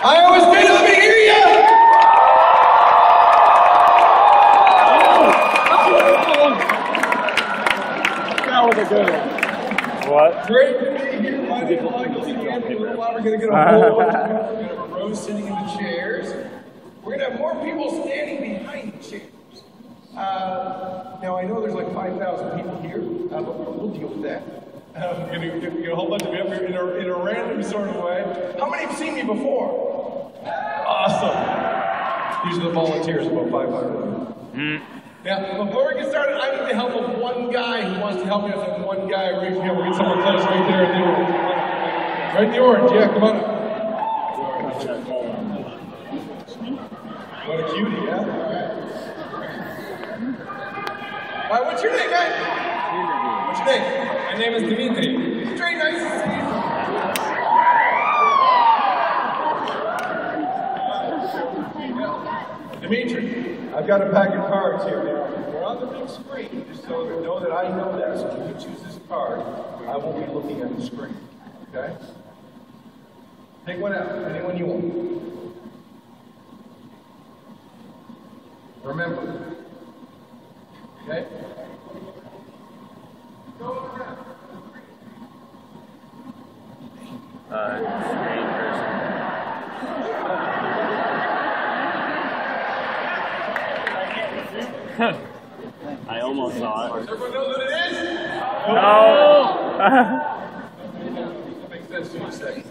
Iowa State, let me hear you! That was a good one. What? Great to be here. My name is Michael. In a little while, we're going to get a whole bunch of people. We're going to have a row sitting in the chairs. We're going to have more people standing behind the chairs. Now, I know there's like 5,000 people here, but we'll deal with that. We're going to get a whole bunch of people in a random sort of way. How many have seen me before? Awesome. These are the volunteers, about 500. Now, before we get started, I need the help of one guy who wants to help me out. One guy, right here. We'll get someone close right there in the orange. Right in the orange, yeah, come on up. What a cutie, yeah? All right, what's your name, guys? What's your name? My name is Dimitri. Very nice to see you. Dimitri, I've got a pack of cards here. They're on the big screen, just so you know that I know that. So if you choose this card, I won't be looking at the screen. Okay? Take one out, anyone you want. Remember. Okay? Go around. I almost saw it. Does everyone know what it is? No! That makes sense to you in a second.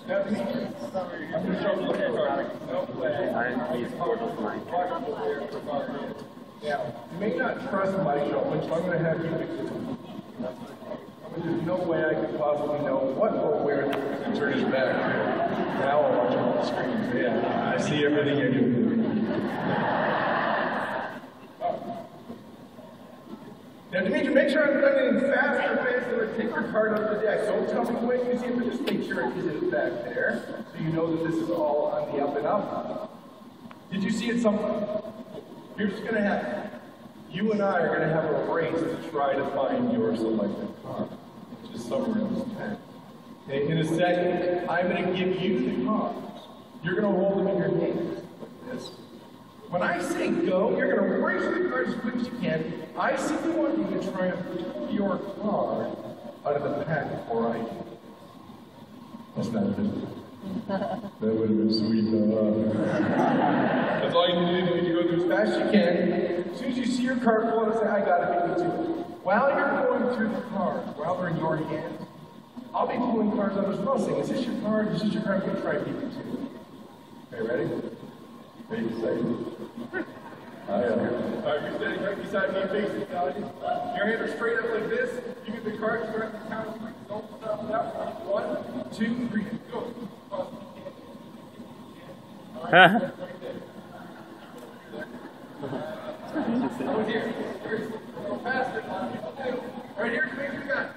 Now, I'm going to show you the card. No way. Now, you may not trust my show, but I'm going to have you fix it. There's no way I could possibly know what or where to turn his back. Now I'll watch it on the screen. Yeah, I see everything you do. Now, Dimitri, make sure I'm done anything fast or fancy. Take your card out of the deck. Don't tell me when you see it, but just make sure it isn't back there, so you know that this is all on the up and up. Did you see it somewhere? Here's what's going to happen. You and I are going to have a race to try to find your selected card, which is somewhere in this pack. Okay, in a second, I'm going to give you the cards. You're going to hold them in your hands like this. When I say go, you're going to race the card as quick as you can. I simply want you to try and pull your card out of the pack before I do. That's not it. That would have been sweet, That's all you need to do. You go through as fast as you can. As soon as you see your card pull out, say, I got it, beat me to it. While you're going through the cards, while they're in your hands, I'll be pulling cards out as well, saying, is this your card? Is this your card? I'm going to try and beat me to it. Okay, ready? Ready to say? All right, you're standing right beside me, facing God. Your hands are straight up like this. You get the card, you have to count three. Don't stop that. 1, 2, 3, go. Right there. Over here. Go faster. Right here, make sure you got it.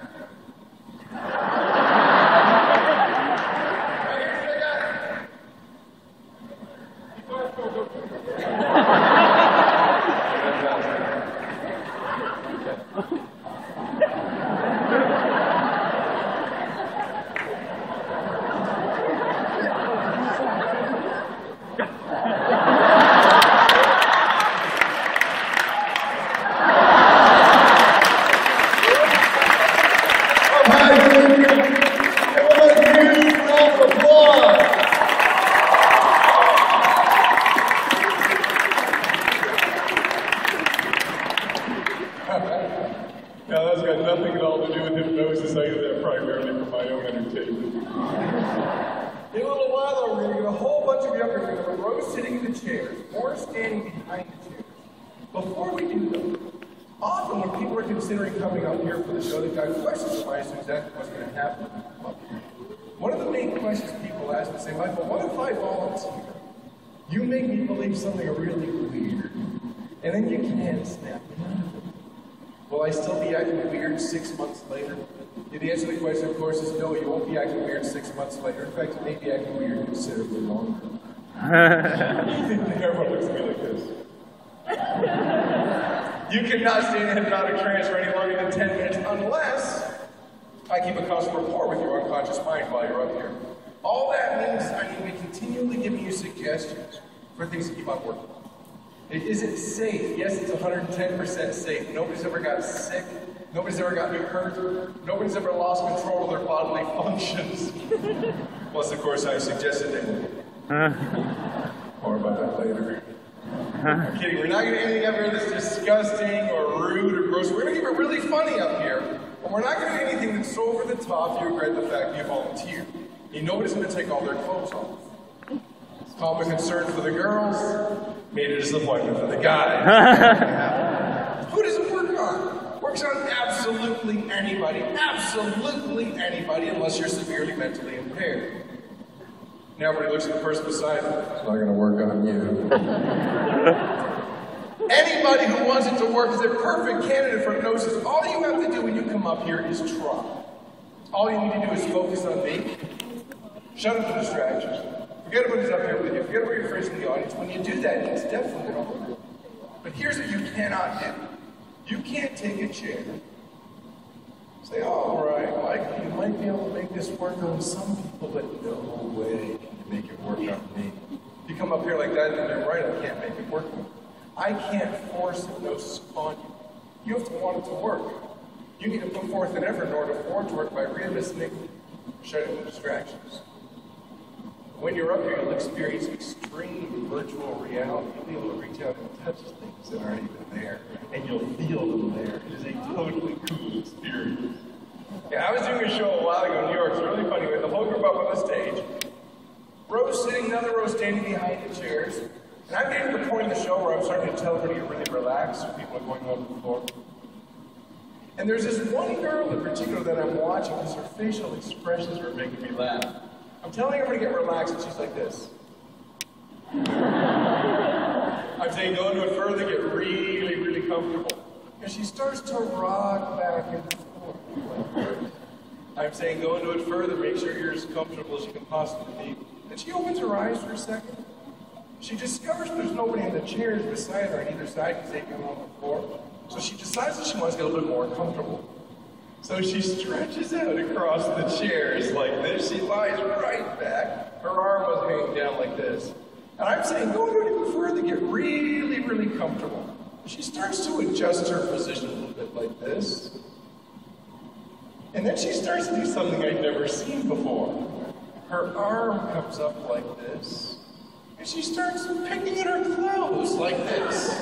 Right here, you got it. Keep on, go. Now that's got nothing at all to do with hypnosis. I do that primarily for my own entertainment. In a little while, though, we're going to get a whole bunch of younger people, a row sitting in the chairs, or standing behind the chairs. Before we do though, often when people are considering coming up here for the show, they've got questions about exactly what's going to happen. One of the main questions people ask is, say, Michael, what if I volunteer? You make me believe something really weird, and then you can't snap me out of it. Will I still be acting weird 6 months later? The answer to the question, of course, is no, you won't be acting weird 6 months later. In fact, you may be acting weird considerably longer. Everyone looks at me like this. You cannot stay in a hypnotic trance for any longer than 10 minutes unless I keep a constant rapport with your unconscious mind while you're up here. All that means I need to be continually suggestions for things to keep on working. Is it safe? Yes, it's 110% safe. Nobody's ever got sick. Nobody's ever gotten hurt. Nobody's ever lost control of their bodily functions. Plus, of course, I suggested they would. More about that later. I'm kidding. We're not going to do anything up here that's disgusting or rude or gross. We're going to keep it really funny up here. But we're not going to do anything that's so over the top you regret the fact you volunteered. Nobody's going to take all their clothes off. Common concern for the girls, made a disappointment for the guys. Who does it work on? Works on absolutely anybody. Absolutely anybody, unless you're severely mentally impaired. Now everybody looks at the person beside them. It's not going to work on you. Anybody who wants it to work is a perfect candidate for hypnosis. All you have to do when you come up here is try. All you need to do is focus on me. Shut up the distractions. Forget about who's up here with you. Forget about your friends in the audience. When you do that, it's definitely going to work. But here's what you cannot do. You can't take a chair. Say, oh, all right, Mike, you might be able to make this work on some people, but no way can you make it work on me. If you come up here like that, then you're right, I can't make it work. I can't force hypnosis upon you. You have to want it to work. You need to put forth an effort in order for it to work by re-listening, shutting the distractions. When you're up here, you'll experience extreme virtual reality. You'll be able to reach out and touch things that aren't even there, and you'll feel them there. It is a totally cool experience. Yeah, I was doing a show a while ago in New York. It's really funny. We had the whole group up on the stage. Rows sitting, another row standing behind the chairs. And I'm getting to the point in the show where I'm starting to tell everybody to really relax, so people are going over the floor. And there's this one girl in particular that I'm watching because her facial expressions are making me laugh. I'm telling everybody to get relaxed, and she's like this. I'm saying go into it further, get really, really comfortable. And she starts to rock back and forth. I'm saying go into it further, make sure you're as comfortable as you can possibly be. And she opens her eyes for a second. She discovers there's nobody in the chairs beside her on either side because they've been on the floor. So she decides that she wants to get a little bit more comfortable. So she stretches out across the chairs like this. She lies right back. Her arm was hanging down like this. And I'm saying, go into it even further, get really, really comfortable. She starts to adjust her position a little bit like this. And then she starts to do something I'd never seen before. Her arm comes up like this. And she starts picking at her clothes like this.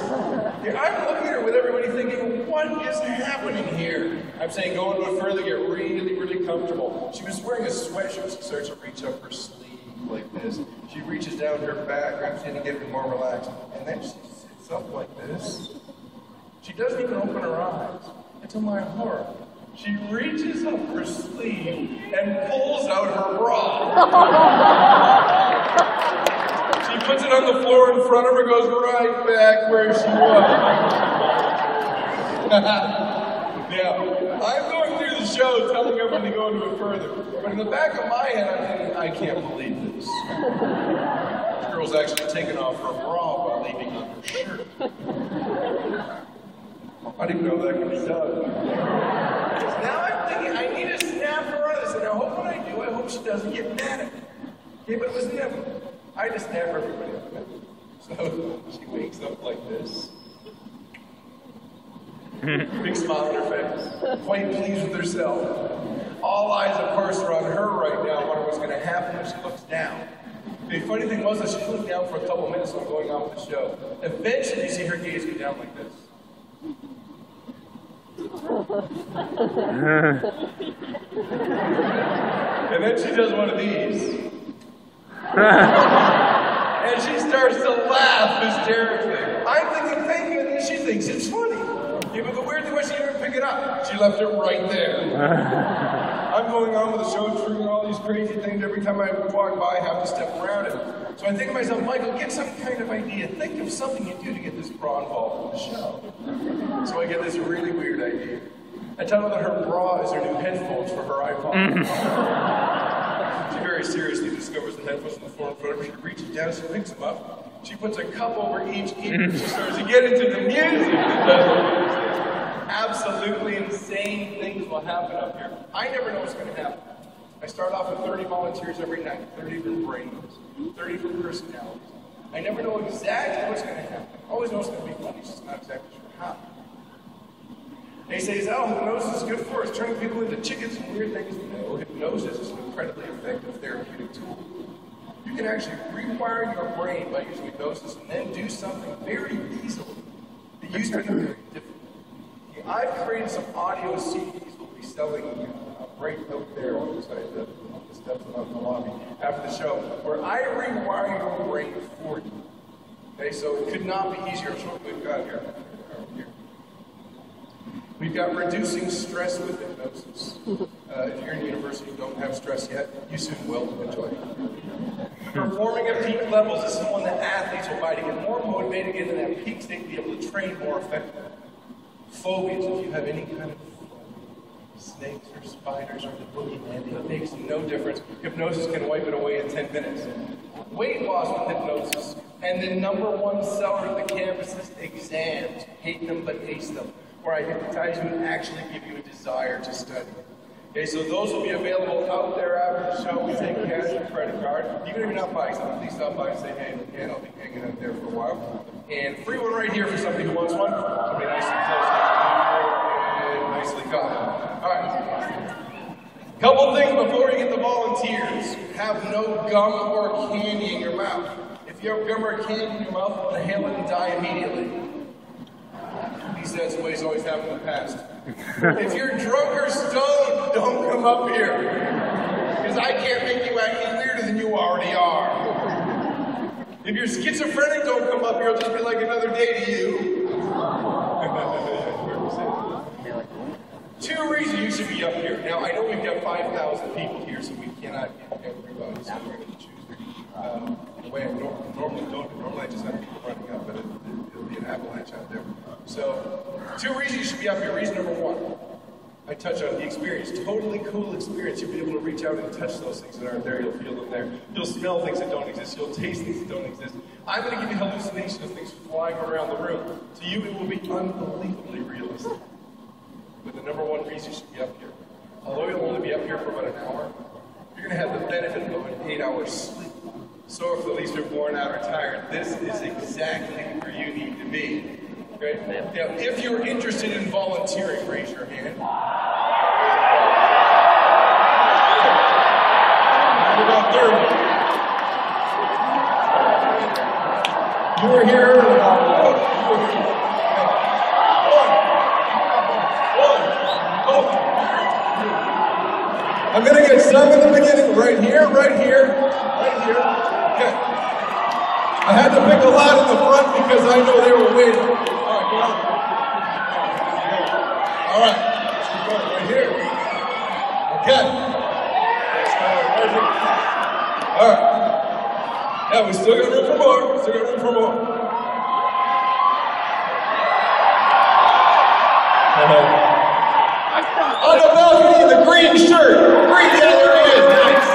Yeah, I'm looking at her with everybody thinking, what is happening here? I'm saying, go into it further, get really, really comfortable. She was wearing a sweatshirt. She starts to reach up her sleeve like this. She reaches down her back, grabs in to get her more relaxed. And then she sits up like this. She doesn't even open her eyes. And to my horror, she reaches up her sleeve and pulls out her bra. She puts it on the floor in front of her, goes right back where she was. Now, I'm going through the show telling everybody to go into it further. But in the back of my head, I'm thinking, I can't believe this. The girl's actually taking off her bra while leaving on her shirt. I didn't know that could be done. Now I'm thinking, I need to snap her out of this. And I hope when I do, I hope she doesn't get mad at me. Okay, but it was inevitable. I just snap everybody up. So she wakes up like this. Big smile on her face. Quite pleased with herself. All eyes, of course, are on her right now, wondering what's going to happen when she looks down. The funny thing was that she looked down for a couple minutes while going on with the show. Eventually, you see her gaze go down like this. And then she does one of these. And she starts to laugh hysterically. I'm thinking, thank goodness she thinks it's funny. Yeah, but the weird thing was she didn't pick it up. She left it right there. I'm going on with the show, triggering all these crazy things. Every time I walk by, I have to step around it. So I think to myself, Michael, get some kind of idea. Think of something you do to get this bra involved in the show. So I get this really weird idea. I tell her that her bra is her new headphones for her iPod. She very seriously discovers the headphones on the floor in front of her. She reaches down, she picks them up. She puts a cup over each ear. She starts to get into the music. Absolutely insane things will happen up here. I never know what's going to happen. I start off with 30 volunteers every night, 30 different brains, 30 different personalities. I never know exactly what's going to happen. I always know it's going to be funny, just not exactly sure how. They say, hypnosis is good for us, turning people into chickens and weird things. No, hypnosis is an incredibly effective therapeutic tool. You can actually rewire your brain by using hypnosis and then do something very easily that used to be very difficult. I've created some audio CDs we'll be selling right out there outside the steps of the lobby after the show, where I rewire your brain for you. Okay, so it could not be easier. So what we've got here. We've got reducing stress with hypnosis. If you're in university and don't have stress yet, you soon will. Enjoy. Performing at peak levels, this is one that athletes will buy to get more motivated, get into that peak state, to be able to train more effectively. Phobias, if you have any kind of snakes or spiders or the boogeyman, it makes no difference. Hypnosis can wipe it away in 10 minutes. Weight loss with hypnosis. And the #1 seller of the campus is exams. Hate them but ace them. Where I hypnotize you and actually give you a desire to study. Okay, so those will be available out there after the show. We take cash or credit card. Even if you're not buying something, please stop by and say, hey, again, I'll be hanging out there for a while. And free one right here for somebody who wants one. It'll be nicely close and nicely cut. All right. Couple things before you get the volunteers. Have no gum or candy in your mouth. If you have gum or candy in your mouth, inhale it and die immediately. That's the way it's always happened in the past. If you're drunk or stoned, don't come up here. Because I can't make you act any weirder than you already are. If you're schizophrenic, don't come up here. It'll just be like another day to you. 2 reasons you should be up here. Now, I know we've got 5,000 people here, so we cannot get everybody, so we're going to choose the way I normally don't. Normally I just have people running up, but it'll be an avalanche out there. So, 2 reasons you should be up here. Reason #1, I touch on the experience. Totally cool experience. You'll be able to reach out and touch those things that aren't there. You'll feel them there. You'll smell things that don't exist. You'll taste things that don't exist. I'm going to give you hallucinations of things flying around the room. To you, it will be unbelievably realistic. But the #1 reason you should be up here, although you'll only be up here for about an hour, you're going to have the benefit of an 8-hour sleep. So if the least are worn out or tired, this is exactly where you need to be. Okay? Now, if you're interested in volunteering, raise your hand. About 30. You were here. I'm going to get some in the beginning, right here, right here, right here. Okay. I had to pick a lot in the front because I know they were waiting. All right, go on. All right. Keep going right here. Okay. All right. Yeah, we still got room for more. Still got room for more. On the balcony in the green shirt. Green, yeah, there he is. Nice.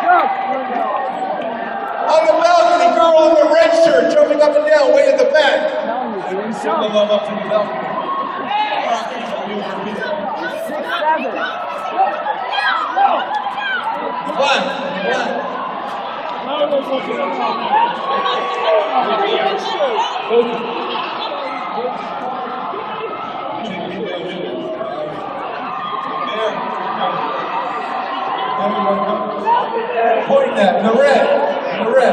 Jump. On the balcony, girl on the red shirt, jumping up and down, way at the back. Send the love up to the balcony. 6, 7. Point that, the red. Okay.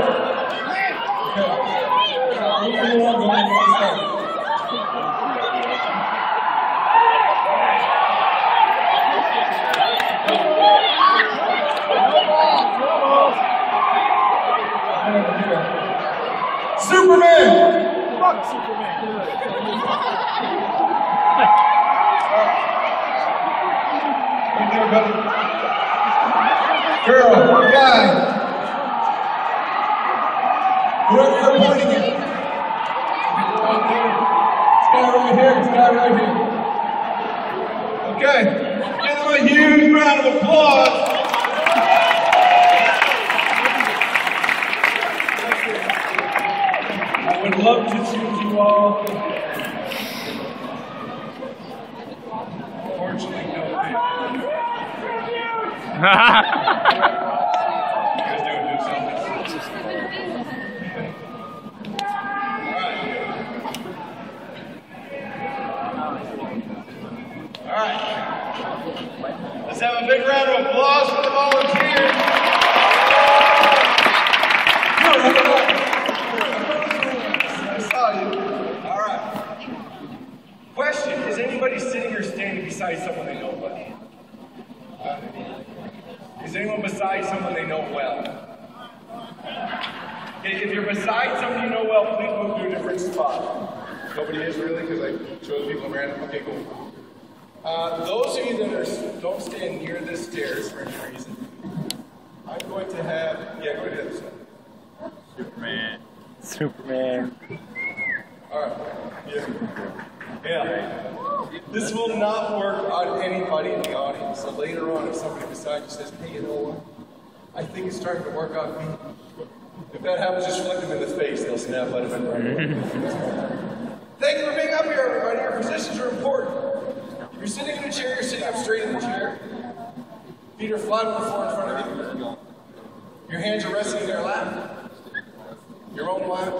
Superman! Fuck Superman! Right there, buddy. Girl, guy. Whoever you're pointing at. This guy right here. Okay. Give them a huge round of applause. I would love to choose you all. Unfortunately, no. You guys doing something. have a big round of applause for the volunteers. I saw you. All right. Question, is anybody sitting or standing beside someone they know well? Is anyone beside someone they know well? If you're beside someone you know well, please move to a different spot. Nobody is really, because I chose people random. Okay, cool. Those of you that don't stand near the stairs for any reason, I'm going to have, yeah, go to the other side. Superman. All right. Yeah. This will not work on anybody in the audience. So later on, if somebody beside you says, hey, you know what? I think it's starting to work on me. If that happens, just flick them in the face. They'll snap out of it right away. Thank you for being up here, everybody. Your positions are important. If you're sitting in a chair, you're sitting up straight in the chair. Feet are flat on the floor in front of you. Your hands are resting in your lap. Your own lap.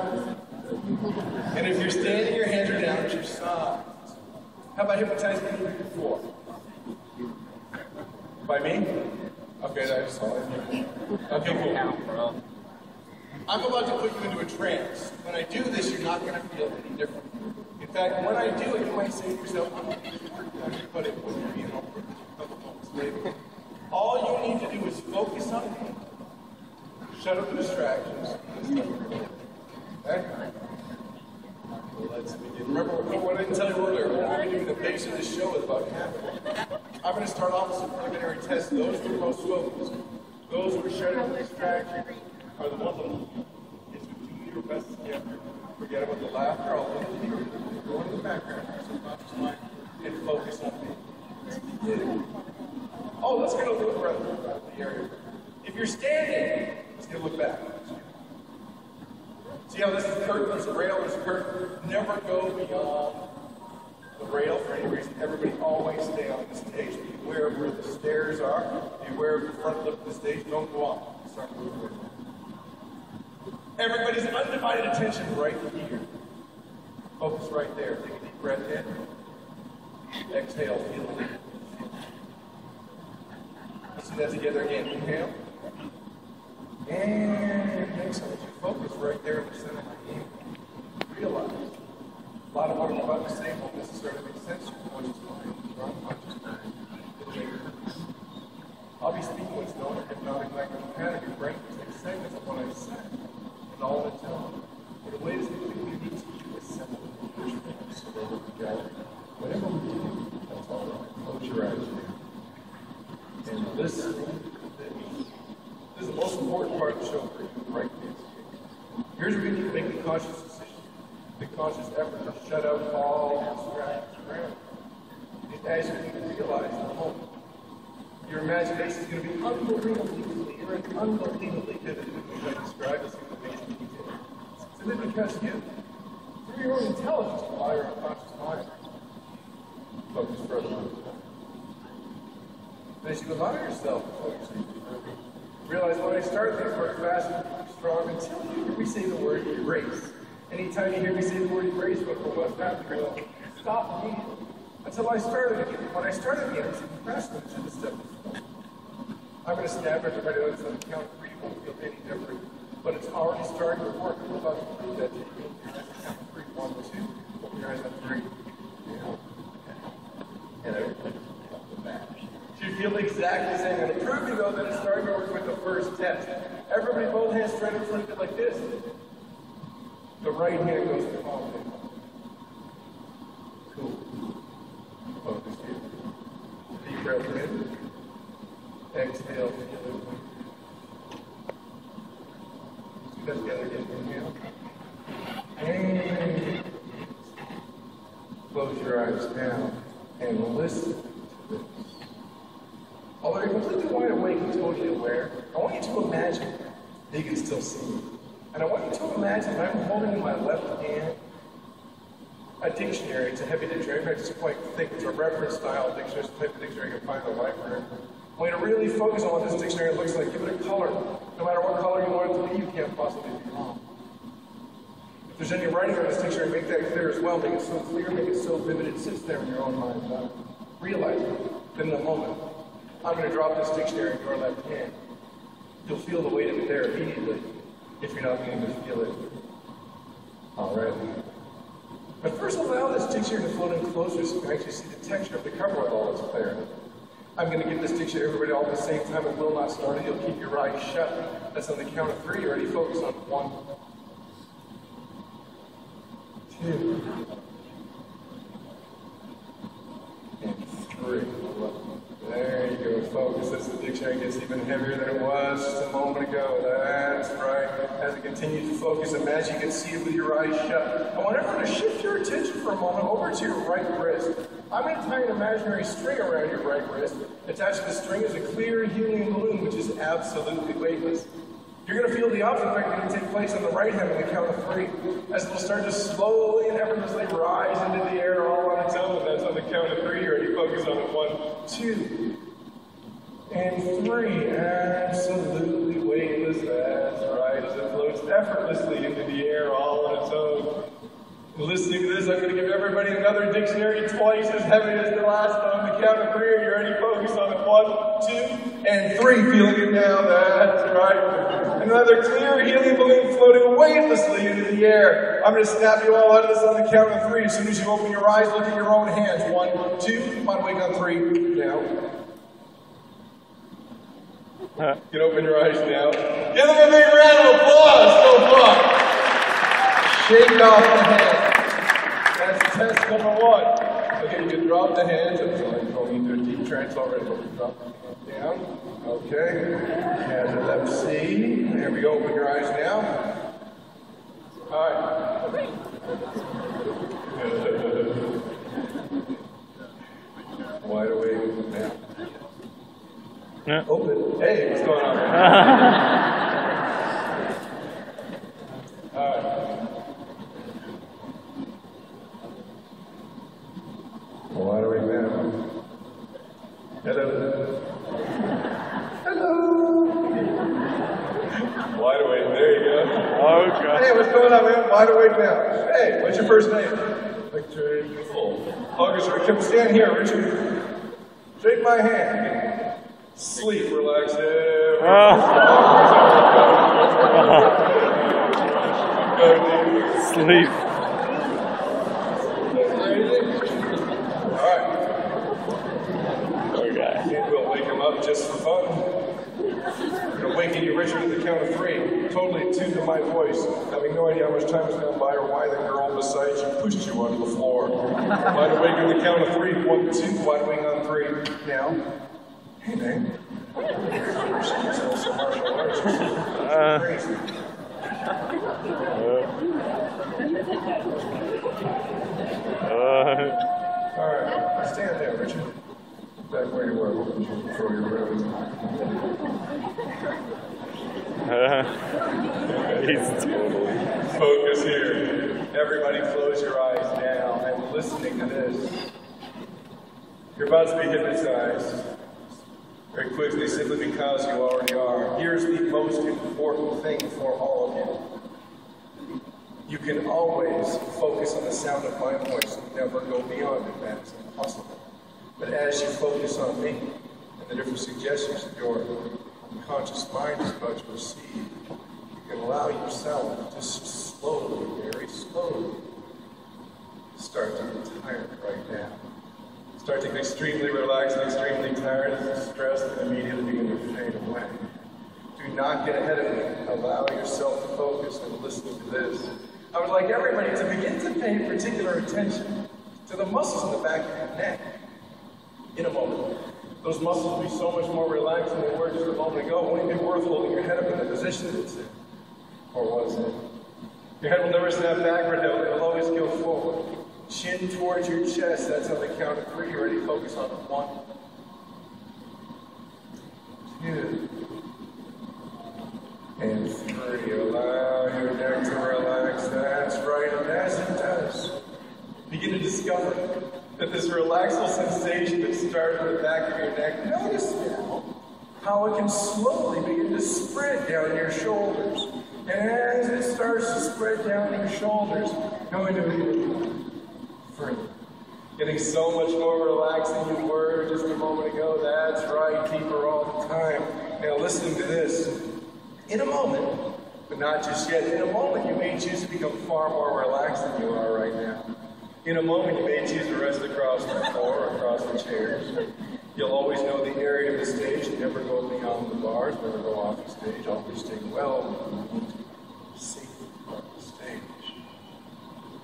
And if you're standing, your hands are down at your sides. How about hypnotizing people before? By me? Okay, that's all. Okay, cool. I'm about to put you into a trance. When I do this, you're not going to feel any different. In fact, when I do it, you might say to yourself, I'm going to but it wouldn't be a couple moments later. All you need to do is focus on me. Shut up the distractions. Okay? Let's begin. Remember what I didn't tell you earlier. We're going to be doing the base of the show is about happening. I'm going to start off with some preliminary tests. Those who are most focused, those who are shut up the distractions, are the ones that is to do your best to get. Forget about the laughter. I'll go into the background, subconscious mind, and focus on me. Oh, let's get a little breath out the area. If you're standing, let's get a look back. See how this is curtain, there's a rail, there's a curtain. Never go beyond the rail for any reason. Everybody always stay on the stage. Be aware of where the stairs are. Be aware of the front lip of the stage. Don't go on. Start moving. Everybody's undivided attention right here. Focus right there. Take a deep breath in. Exhale. Feel it. Let's do that together again. Inhale. And exhale. Focus right there in the center of the game. Realize a lot of what I'm about to say won't necessarily make sense to your conscious mind or unconscious mind. I'll be speaking what's known as hypnotic language pattern. Your brain can take segments of what I said and all the time. In a way that's completely unique to you, assemble it. Whatever we do, that's all right. Close your eyes now. And listen. This is the most important part of the show for you, right here. Here's where you need to make the conscious decision, the conscious effort to shut out all distractions around. As you need to realize in the moment, your imagination is going to be unbelievably vivid, which I described as amazing detail. Simply because you, through your own intelligence, apply your unconscious mind. Focus further on it. As you allow yourself to focus further, realize when I start things work fast and strong until you hear me say the word erase. Anytime you hear me say the word erase, we'll go what's happening. Stop immediately. Until I started again. When I started again, it's faster than the step before. I'm going to snap everybody else on the count of 3. Won't feel any different. But it's already starting to work. We're about to prove that to you. Your eyes on count of 3. 1, 2. Open your eyes on 3. And everybody. You feel exactly the same. I'm going to prove you though that it's starting to work with the first test. Everybody, both hands straight in front of you like this. The right hand goes to the palm. Cool. Focus here. Deep breath in. Exhale. Do that together again. Inhale. And close your eyes now and listen to this. Although you're completely wide awake and totally aware, I want you to imagine that you can still see me. And I want you to imagine that I'm holding in my left hand a dictionary. It's a heavy dictionary. In fact, it's quite thick. It's a reference style dictionary. It's the type of dictionary you can find in the library. I want you to really focus on what this dictionary looks like. Give it a color. No matter what color you want it to be, you can't possibly be wrong. If there's any writing on this dictionary, make that clear as well. Make it so clear, make it so vivid, it sits there in your own mind. Realize it. Then in a moment. I'm going to drop this dictionary in your left hand. You'll feel the weight of it there immediately, if you're not beginning to feel it already. But first, allow this dictionary to float in closer so you can actually see the texture of the cover with all its clarity. I'm going to give this dictionary to everybody all at the same time. It will not start it. You'll keep your eyes shut. That's on the count of 3. You ready? Focus on 1, 2, and 3. There you go. Focus as the dictionary gets even heavier than it was just a moment ago. That's right. As it continues to focus, imagine you can see it with your eyes shut. I want everyone to shift your attention for a moment over to your right wrist. I'm going to tie an imaginary string around your right wrist. Attached to the string is a clear helium balloon, which is absolutely weightless. You're going to feel the opposite effect going to take place on the right hand on the count of 3, as it will start to slowly and effortlessly rise into the air all on its own. That's on the count of 3. You're ready? Focus on it. 1, 2, and 3. Absolutely weightless. That's right. As it floats effortlessly into the air all on its own. Listening to this, I'm going to give everybody another dictionary twice as heavy as the last one. On the count of 3, are you ready? Focus on it. 1, 2, and 3. Feeling it now. That's right. Another clear helium balloon floating weightlessly into the air. I'm going to snap you all out of this on the count of 3. As soon as you open your eyes, look at your own hands. 1, 2. Wide awake on 3. Now. You can open your eyes now. Give them a big round of applause so far. Shake off the hands. That's test number 1. Okay, you can drop the hands. I'm going into a deep trance already. Drop the hands down. Okay. Hands are left C. There we go. Open your eyes now. All right. Wide awake now. Yeah. Open. Hey, what's going on? All right. Wide awake now. Hello. Hello. Wide awake. There you go. Oh, God. Hey, what's going on, man? Wide awake now. Hey, what's your first name? Victor. August. Come stand here, Richard. Shake my hand. Sleep, relax. Sleep. Alright. Okay. We'll wake him up just for fun. I'm going to waken you, Richard, at the count of 3. Totally attuned to my voice. Having no idea how much time has gone by or why the girl beside you pushed you onto the floor. Wide awake at the count of 3. 1, 2. Wide awake on 3. Now. Hey, man. She's also martial arts. Crazy. Alright, stand there, Richard. Back where you were. What would you throw your room? He's totally. Focus here. Everybody close your eyes now. I'm listening to this. You're about to be hypnotized. Very quickly, simply because you already are. Here's the most important thing for all of you. You can always focus on the sound of my voice and never go beyond it. That's impossible. But as you focus on me and the different suggestions that your unconscious mind is about to receive, you can allow yourself to slowly, very slowly, start to get tired right now. Start to get extremely relaxed and extremely tired and stressed and immediately begin to fade away. Do not get ahead of me. Allow yourself to focus and listen to this. I would like everybody to begin to pay particular attention to the muscles in the back of your neck. In a moment. Those muscles will be so much more relaxed than they were just a moment ago. It won't be worth holding your head up in the position that it's in. Or was it? Your head will never snap backward, it'll always go forward. Chin towards your chest, that's on the count of 3. You ready? Focus on it. 1, 2, and 3. Allow your neck to relax. That's right, and as it does, begin to discover that this relaxal sensation that started at the back of your neck, notice now how it can slowly begin to spread down your shoulders. And as it starts to spread down your shoulders, going to be further Getting so much more relaxed than you were just a moment ago. That's right, deeper all the time. Now listening to this, in a moment, but not just yet, in a moment you may choose to become far more relaxed than you are right now. In a moment you may choose to rest across the floor or across the chairs. You'll always know the area of the stage, and never go beyond the bars, never go off the stage, always stay well safe on the stage.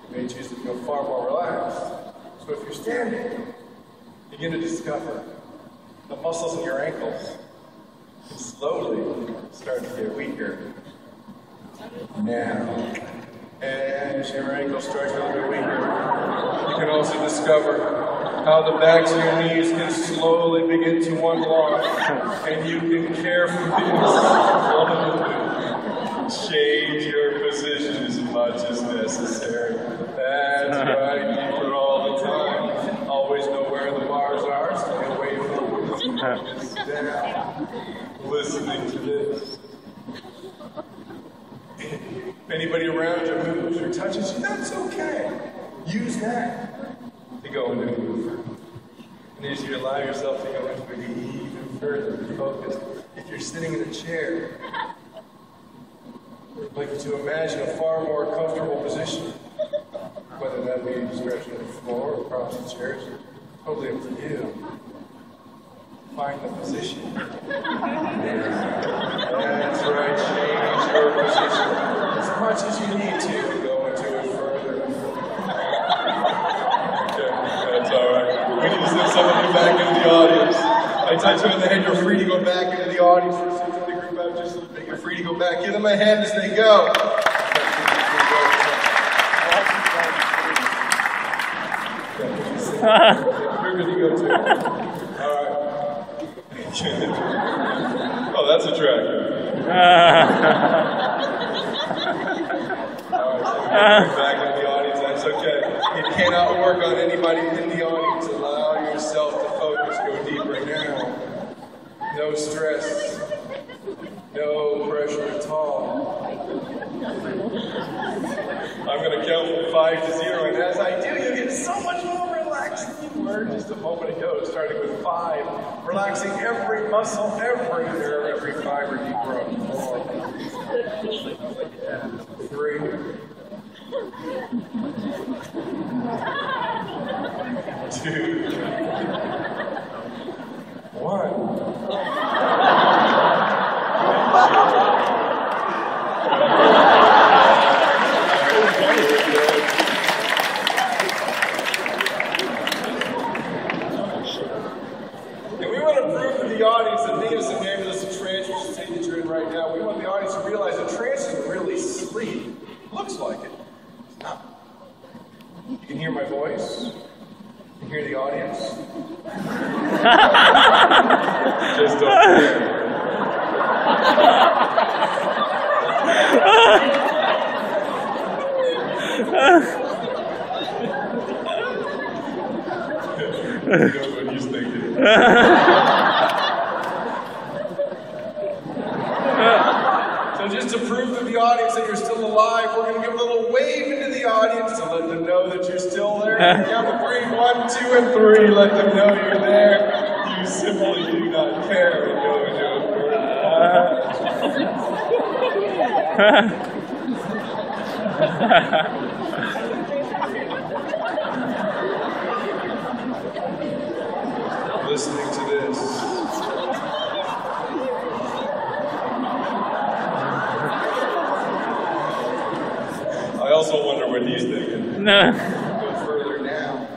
You may choose to become far more relaxed. So if you're standing, begin to discover the muscles in your ankles slowly start to get weaker. Now, as your ankles start to get a little bit weaker, you can also discover how the backs of your knees can slowly begin to unlock, and you can carefully change your position as much as necessary. That's right, keep it all the time. Always know where the bars are, stay away from them. Just down, listening to this. If anybody around you moves or touches you, that's okay. Use that to go into a move. And as you allow yourself to go into it even further, focus. If you're sitting in a chair, I'd like you to imagine a far more comfortable position, whether that be stretching the floor or across the chairs, totally up to you. Find the position. That's right, change your position as much as you need to go into it further. Okay, that's all right. We need to send some of you back into the audience. I touch you on the head, you're free to go back into the audience. Send the group out just a little bit. You're free to go back. Give them a hand as they go. You're good to go too. All right. Oh, that's attractive. All right, so back in the audience, that's okay. It cannot work on anybody in the audience. Allow yourself to focus. Go deeper now. No stress. No pressure at all. I'm going to count from 5 to 0, and as I do, you get so much more relaxed than you were just a moment ago, starting with 5, relaxing every muscle, every nerve, every fiber deeper on the floor. 3, 2, 1. The audience that thinking of some name of this trance, which is the state that you're in right now, we want the audience to realize that trance isn't really sleep. It looks like it. It's not. You can hear my voice. You can hear the audience. Just don't care. He knows what he's thinking. So just to prove to the audience that you're still alive, we're going to give a little wave into the audience to let them know that you're still there. Count to 3, 1, 2, and 3. Let them know you're there. You simply do not care and go into it. Listening to this. I also wonder what he's thinking. No. Go further now.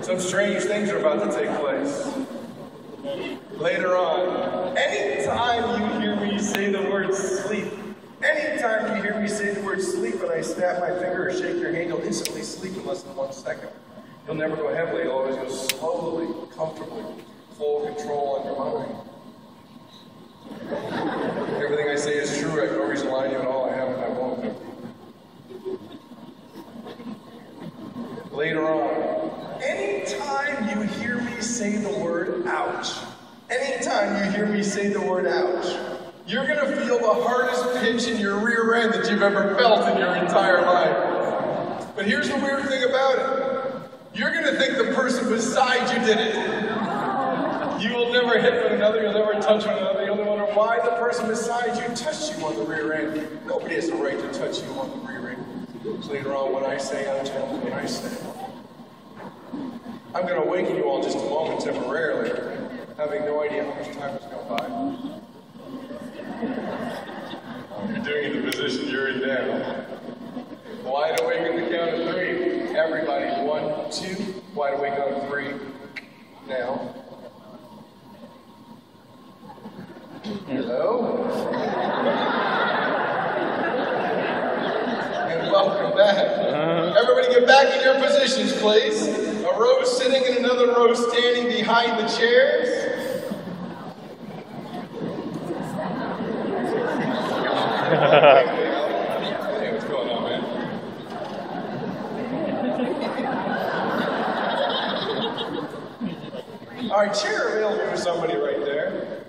Some strange things are about to take place. Later on, anytime you hear me say the word sleep, anytime you hear me say the word sleep and I snap my finger or shake your hand, you'll instantly sleep in less than 1 second. You'll never go heavily, you'll always go slowly, comfortably, full control on your mind. Everything I say is true. I have no reason to lie to you at all. I haven't, I won't. Later on, anytime you hear me say the word ouch, anytime you hear me say the word ouch, You're going to feel the hardest pinch in your rear end that you've ever felt in your entire life. But here's the weird thing about it. You're going to think the person beside you did it. You will never hit one another, you'll never touch one another, you'll never wonder why the person beside you touched you on the rear end. Nobody has a right to touch you on the rear end. So later on, when I say, I'll tell you what I say. I'm going to awaken you all just a moment temporarily, having no idea how much time has gone by. You're doing it in the position you're in now. Wide awake on the count of 3. Everybody, 1, 2. Wide awake on 3. Now. Hello. And welcome back. Everybody get back in your positions, please. A row sitting and another row standing behind the chairs. Hey, what's going on, man? All right, chair available for somebody right there.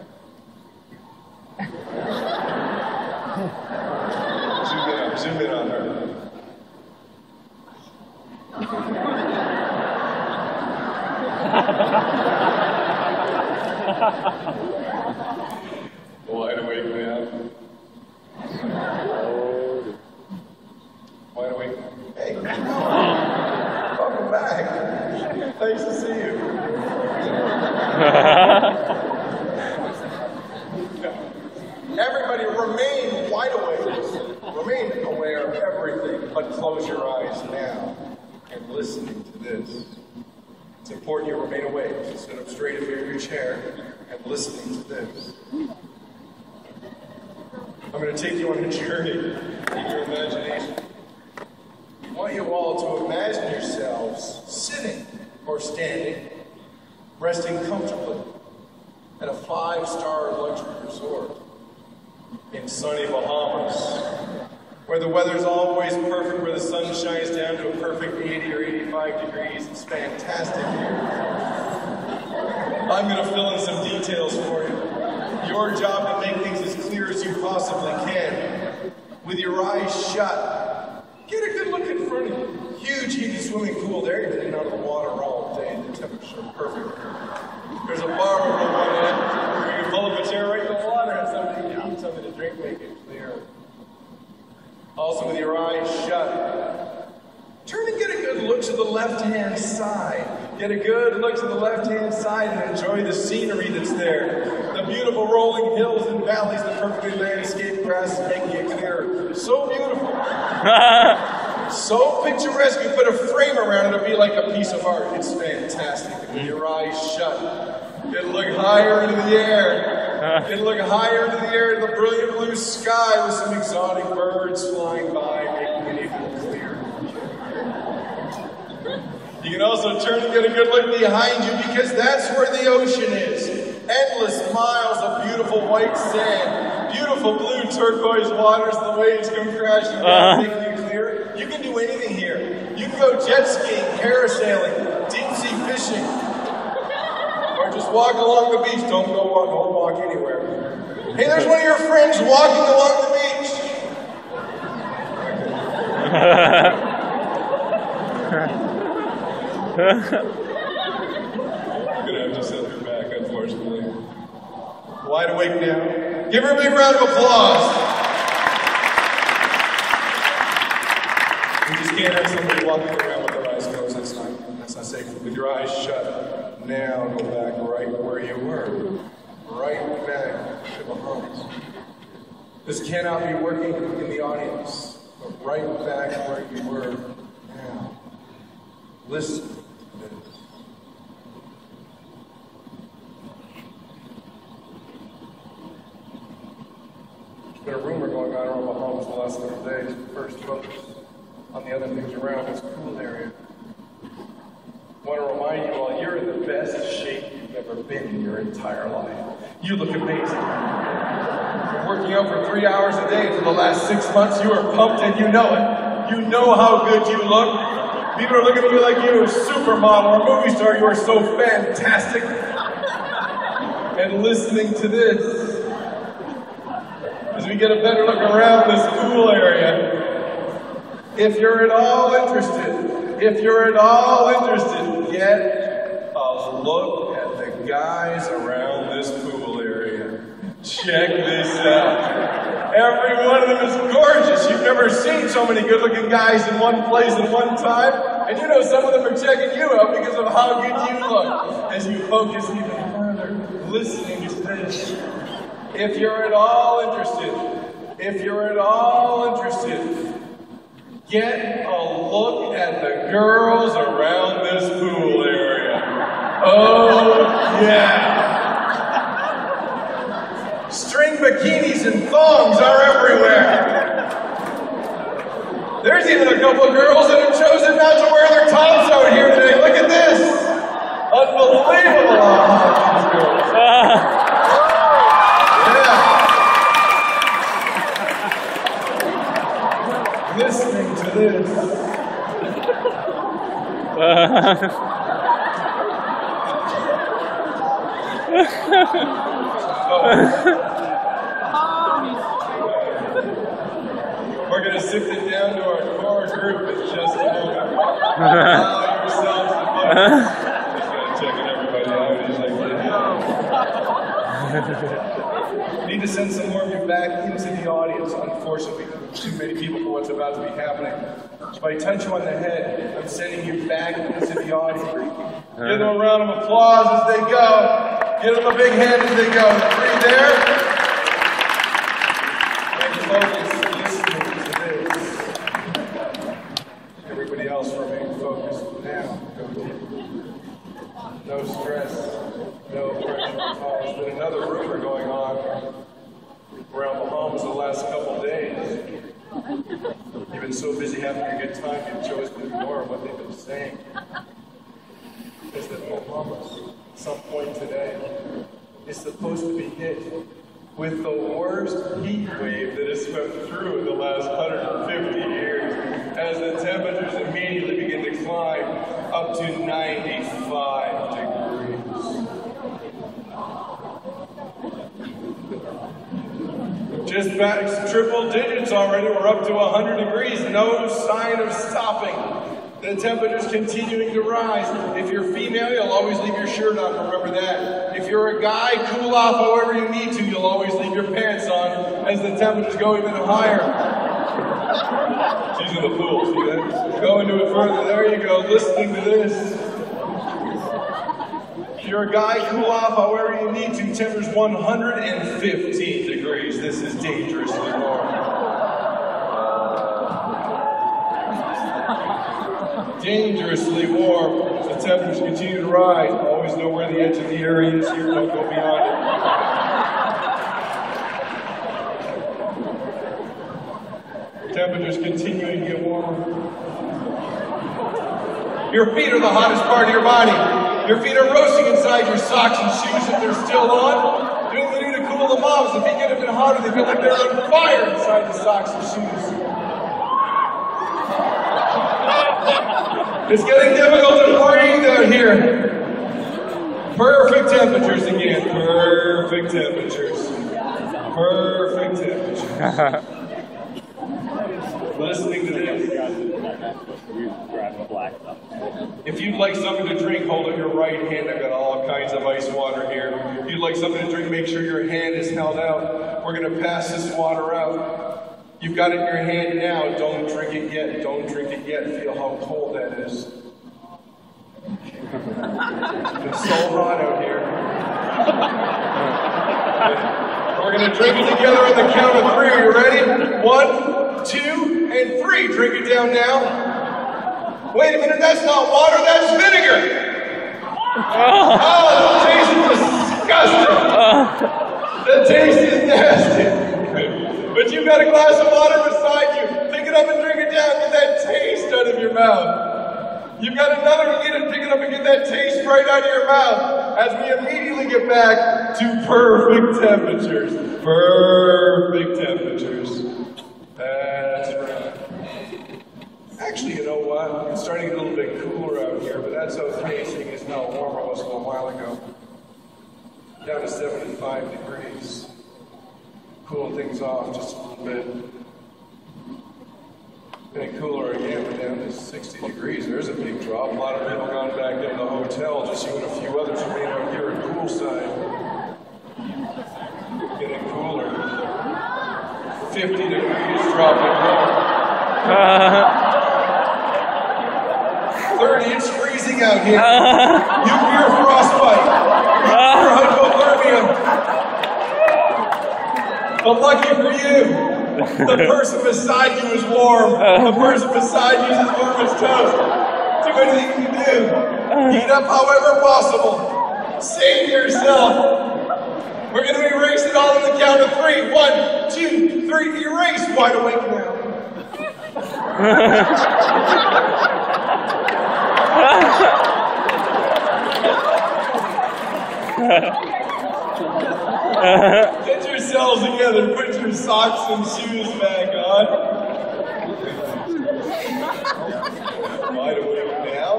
Zoom in on her. Wide awake now. Wide awake. Hey. Welcome back. Nice to see you. Everybody remain wide awake. Remain aware of everything, but close your eyes now and listening to this. It's important you remain awake. So sit up straight in your chair and listening to this. I'm going to take you on a journey in your imagination. I want you all to imagine yourselves sitting or standing, resting comfortably at a 5-star luxury resort in sunny Bahamas, where the weather's always perfect, where the sun shines down to a perfect 80 or 85 degrees. It's fantastic here. I'm going to fill in some details for you. Your job to make things as clear as you possibly can. With your eyes shut, get a good look in front of you. Huge, heated swimming pool there. You've been out of the water all day. The temperature's perfect. There's a bar over on one end where you can pull up a chair right in the water and something to eat, something to drink, make it clear. Also, with your eyes shut, turn and get a good look to the left-hand side. Get a good look to the left-hand side and enjoy the scenery that's there. The beautiful rolling hills and valleys, the perfectly landscaped grass making it clear. So beautiful. So picturesque, you put a frame around it, it'll be like a piece of art. It's fantastic. With your eyes shut, it'll look higher into the air. It'll look higher into the air in the brilliant blue sky with some exotic birds flying by, making it even clearer. You can also turn and get a good look behind you because that's where the ocean is. Endless miles of beautiful white sand, beautiful blue turquoise waters, the waves come crashing down, making you clear. You can do anything here. You can go jet skiing, parasailing, deep sea fishing, or just walk along the beach. Don't walk anywhere. Hey, there's one of your friends walking along the beach. I'm gonna have to send her back, unfortunately. Wide awake now. Give her a big round of applause. We just can't have somebody walking around with their eyes closed. That's not safe. With your eyes shut, now go back right where you were. Right back to Bahamas. This cannot be working in the audience, but right back where you were now. Listen to this. There's been a rumor going on around Bahamas the last 30 days. First focus on the other things around this cool area. I want to remind you all, you're in the best shape you've ever been in your entire life. You look amazing. You're working out for 3 hours a day for the last 6 months. You are pumped and you know it. You know how good you look. People are looking at you like you're a supermodel or a movie star. You are so fantastic. And listening to this. we get a better look around this pool area. If you're at all interested, get a look at the guys around this pool area. Check this out. Every one of them is gorgeous. You've never seen so many good-looking guys in one place at one time. And you know some of them are checking you out because of how good you look. As you focus even further, listening to this. If you're at all interested, get a look at the girls around this pool area. Oh, yeah. String bikinis and thongs are everywhere. There's even a couple of girls that have chosen not to wear their tops out here today. Look at this. Unbelievable how hot these girls. Yeah. Listening to this. We're going to sift it down to our core group in just a moment. Allow yourselves to be. Just going to check everybody out. He's like, yeah. Need to send some more of you back into the audience. Unfortunately, too many people for what's about to be happening. If I touch you on the head, I'm sending you back into the audience. Give them a round of applause as they go. Give them a big hand as they go. The three there. And focus, listening to this. Everybody else remain focused now. Go deep. No stress. No pressure at all. There's been another rumor going on around Bahamas the last couple of days. You've been so busy having a good time, you've chosen to ignore what they've been saying. Is that Bahamas, at some point today, is supposed to be hit with the worst heat wave that has swept through in the last 150 years, as the temperatures immediately begin to climb up to 95 degrees. Just back triple digits already, we're up to 100 degrees, no sign of stopping. The temperature's continuing to rise. If you're female, you'll always leave your shirt on, remember that. If you're a guy, cool off however you need to, you'll always leave your pants on as the temperatures go even higher. She's in the pool, see that? Go into it further, there you go, listening to this. If you're a guy, cool off however you need to, temperature's 115 degrees. This is dangerously warm. Dangerously warm. The temperatures continue to rise. Always know where the edge of the area is here. Don't go beyond it. Temperatures continue to get warmer. Your feet are the hottest part of your body. Your feet are roasting inside your socks and shoes if they're still on. You don't need to cool them off. If you get a bit hotter, they feel like they're on fire inside the socks and shoes. It's getting difficult to breathe out here. Perfect temperatures again. Perfect temperatures. Perfect temperatures. Listening to this. If you'd like something to drink, hold up your right hand. I've got all kinds of ice water here. If you'd like something to drink, make sure your hand is held out. We're going to pass this water out. You've got it in your hand now. Don't drink it yet. Don't drink it yet. Feel how cold that is. It's so hot out here. We're going to drink it together on the count of 3. Are you ready? 1, 2, and 3. Drink it down now. Wait a minute, that's not water, that's vinegar. Oh, the taste is disgusting. The taste is nasty. But you've got a glass of water beside you. Pick it up and drink it down. Get that taste out of your mouth. You've got another to get it. Pick it up and get that taste right out of your mouth. As we immediately get back to perfect temperatures. Perfect temperatures. That's right. Actually, you know what? It's starting to get a little bit cooler out here, but that's okay, seeing as how warm it was a little while ago. Down to 75 degrees. cool things off just a little bit. Getting cooler again, we're down to 60 degrees. There's a big drop. A lot of people gone back in the hotel. Just you and a few others remain out here at poolside. Getting cooler. 50 degrees, dropping low. 30, it's freezing out here. Nuclear frostbite. Nuclear hypothermia. But lucky for you, the person beside you is warm. The person beside you is as warm as toast. Do anything you do. Heat up however possible. Save yourself. We're going to erase it all on the count of 3. 1, 2, 3. Erase. Wide awake now. Get yourselves together. Put your socks and shoes back on. Wide awake now.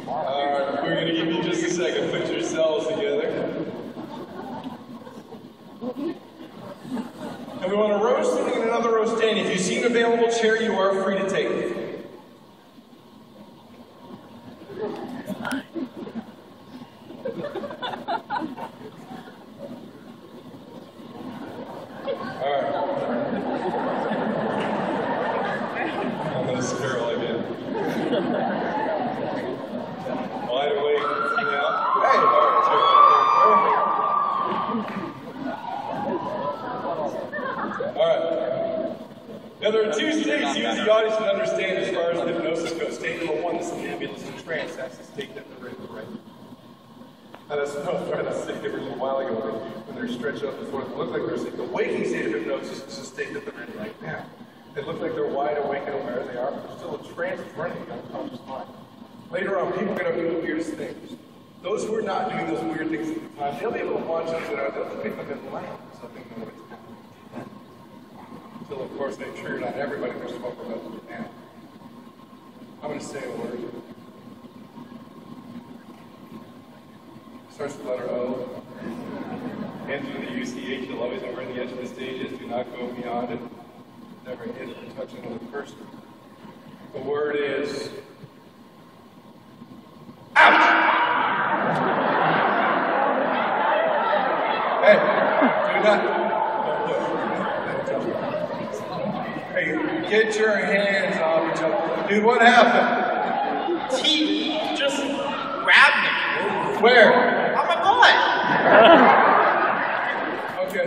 Alright, we're going to give you just a second. Put yourselves together. And we want a row sitting and another row standing. If you see an available chair, you are free to take it. Alright. I'm going to spiral again. Wide awake now. Hey, alright, alright. Now there are 2 states you as the audience can understand as far as hypnosis goes. State number 1 is ambulance and trance. That's the state that they're in, right? And that's what I was trying to say there a little while ago when they're stretched out before. They look like they're asleep. The waking state of hypnosis is the state that they're in right now. They look like they're wide awake and aware they are, but there's still a trance running in the unconscious mind. Later on, people are going to do the weirdest things. Those who are not doing those weird things at the time, they'll be able to watch those that are, they'll pick them in line. Something know what's happening. Until, of course, they triggered on everybody they're spoken about now. I'm going to say a word. Starts with the letter O. Ends with the UCH. You'll always know where the edge of the stage is. Do not go beyond it. Never hit or touch another person. The word is out! Hey, do not. Hey, get your hands off each other. Dude, what happened? He just grabbed me. Where? On my butt. Okay.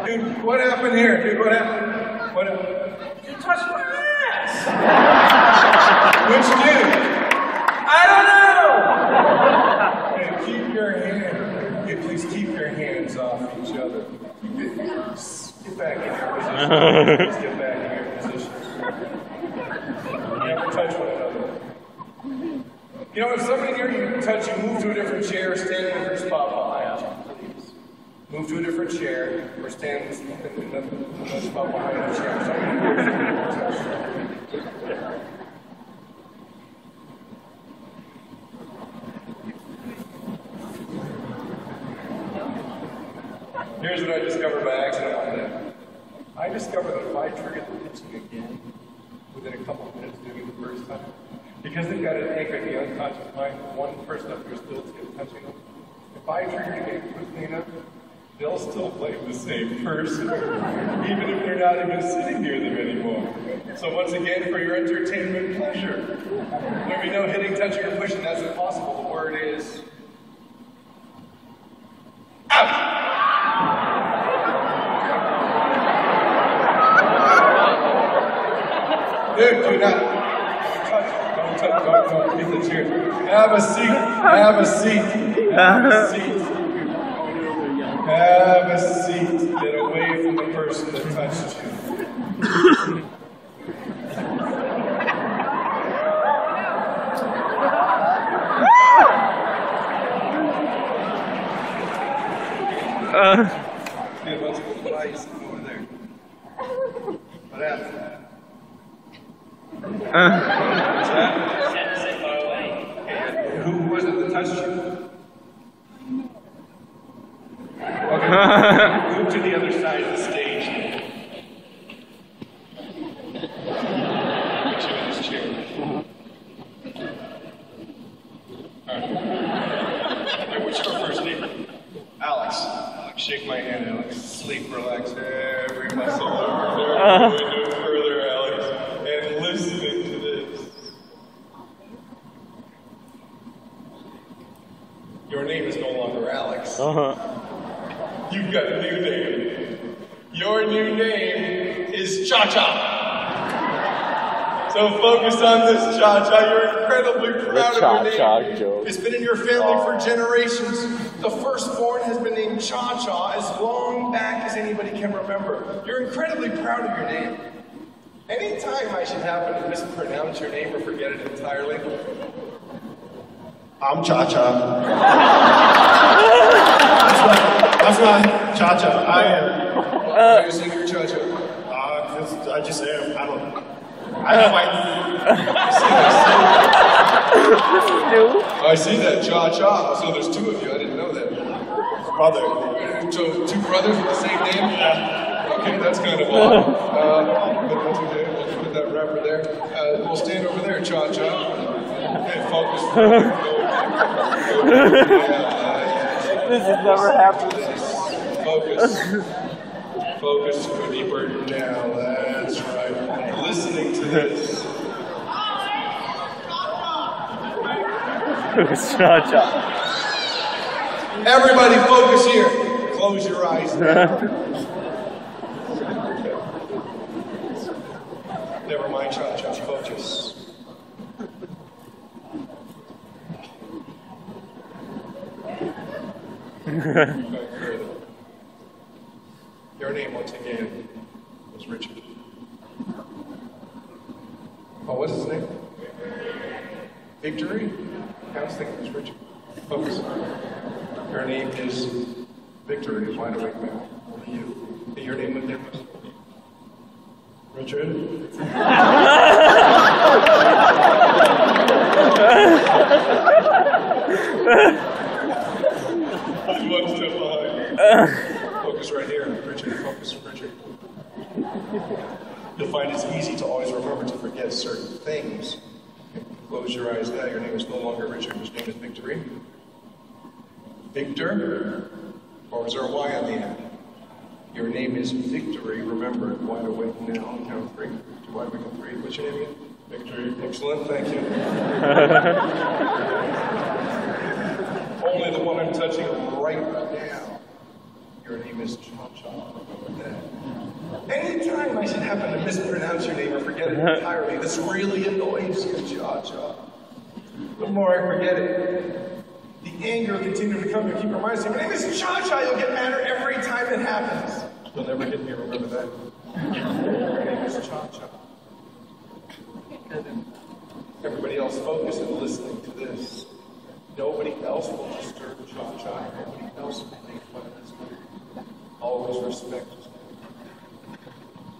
Dude, what happened here? Dude, what happened? What happened? You touched my ass. Which dude? I don't know. Hey, keep your hands. Hey, please keep your hands off each other. Get back in your position. Please get back in your position. Never touch one another. You know, if somebody near you touch you, move to a different chair, stand in a different spot behind you. Please. Move to a different chair, or stand in another spot behind the chair. Here's what I discovered by accident one day. I discovered that if I triggered the pitching again, within a couple of minutes doing it the first time, because they've got an anchor in the unconscious mind, one person up here still touching them. If I trigger it again quickly enough, they'll still play the same person, even if they're not even sitting near them anymore. So once again, for your entertainment and pleasure, there'll be no hitting, touching, or pushing. That's impossible. The word is out. Dude, do not. Don't hit the chair. Have a seat. Have a seat. Have a seat. Have a seat. Get away from the person that touched you. Dude, what's the lights over there? What happened? Who was it that touched you? Okay, Move to the other side of the stage. Put you in this chair. Alright, what's your first name? Alex. Shake my hand, Alex. Sleep, relax every muscle over there. No further, Alex. And listening to this. Your name is no longer Alex. You've got a new name. Your new name is Cha-Cha. So focus on this, Cha-Cha. You're incredibly proud of your name. Joke. It's been in your family for generations. The firstborn has been named Cha-Cha as long back as anybody can remember. You're incredibly proud of your name. Anytime I should happen to mispronounce your name or forget it entirely, I'm Cha-Cha. That's not Cha-Cha. I am. Why do you think you're Cha-Cha? I just am. I don't know. I see that, Cha-Cha. So there's two of you. I didn't know that. Brother. So two brothers with the same name? Yeah. Okay, that's kind of odd. But that's okay. We'll put that rapper there. We'll stand over there, Cha-Cha. Okay, focus. This has never happened. Focus. Focus, go deeper down. That's right. Listening to this. Cha-Cha. Everybody focus here. Close your eyes now. Never mind, Cha-Cha. Focus. Your name once again was Richard. Oh, what's his name? Victory? I was thinking it was Richard. Focus. Your name is Victory. Wide awake now. Only you. Hey, your name was different. Richard? One step behind. Focus right here, Richard. Focus, Richard. You'll find it's easy to always remember to forget certain things. Close your eyes now. Your name is no longer Richard. His name is Victory. Victor? Or is there a Y on the end? Your name is Victory. Remember it. Wide awake now. Count of three. Wide awake on three. What's your name again? Victory. Excellent. Thank you. Only the one I'm touching right now. Your name is Cha-Cha. Remember that. Anytime I should happen to mispronounce your name or forget it entirely, this really annoys you, Cha-Cha. The more I forget it, the anger will continue to come. You keep reminding me, my name is Cha-Cha. You'll get madder every time it happens. You'll never get me, remember that. Your name is Cha-Cha. Everybody else focus and listening to this. Nobody else will disturb Cha-Cha. Nobody else will make fun of his name. Always respect his name.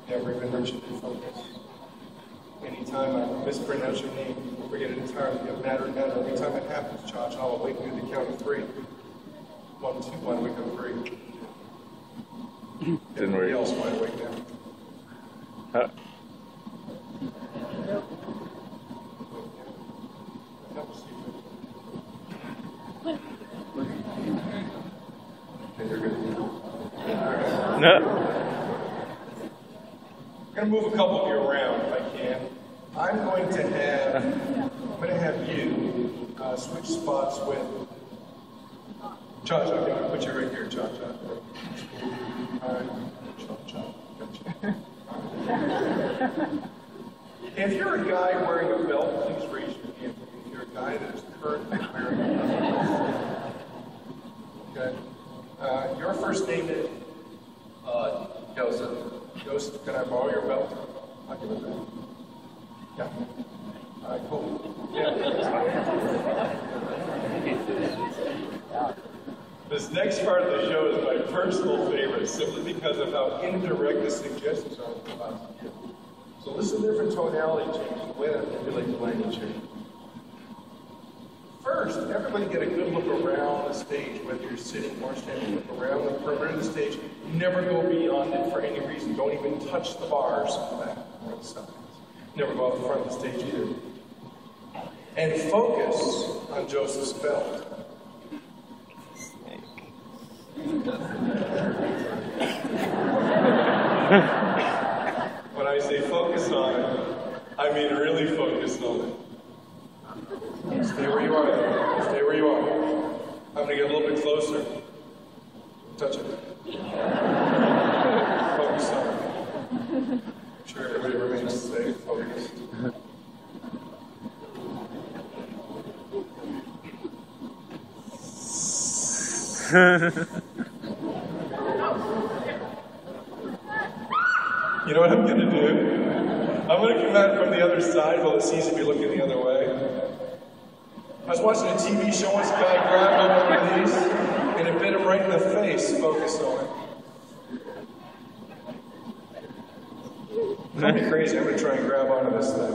Never even mention it. Focus. Anytime I mispronounce your name, forget it entirely. You'll matter and matter. Every time it happens, Cha-Cha, I'll wake you to the count of three. 1, 2, 1, wake up 3. Didn't work. Everybody else might wake now. No. I'm going to move a couple of you around if I can. I'm going to have you switch spots with Cha-Cha. I'm going to put you right here, Cha-Cha. All right, Cha-Cha. If you're a guy wearing a belt, please raise your hand. If you're a guy that is currently wearing a belt. Okay. Your first name is Joseph. Joseph, can I borrow your belt? I'll give it back. Yeah. All right, cool. Yeah. This next part of the show is my personal favorite, simply because of how indirect the suggestions are about to give. So listen to different tonality changes, the way that manipulates the language change. First, everybody get a good look around the stage, whether you're you're sitting or standing, look around the perimeter of the stage. Never go beyond it for any reason. Don't even touch the bars on the back or the sides. Never go off the front of the stage either. And focus on Joseph's belt. When I say focus on it, I mean really focus on it. Stay where you are there. Stay where you are. I'm going to get a little bit closer. Touch it. Focus on it. Make sure everybody remains safe, focused. You know what I'm going to do? I'm going to come out from the other side while it seems to be looking the other way. I was watching a TV show once, a guy grabbed on one of these, and it bit him right in the face. Focus on it. Don't be crazy. I'm going to try and grab onto this thing.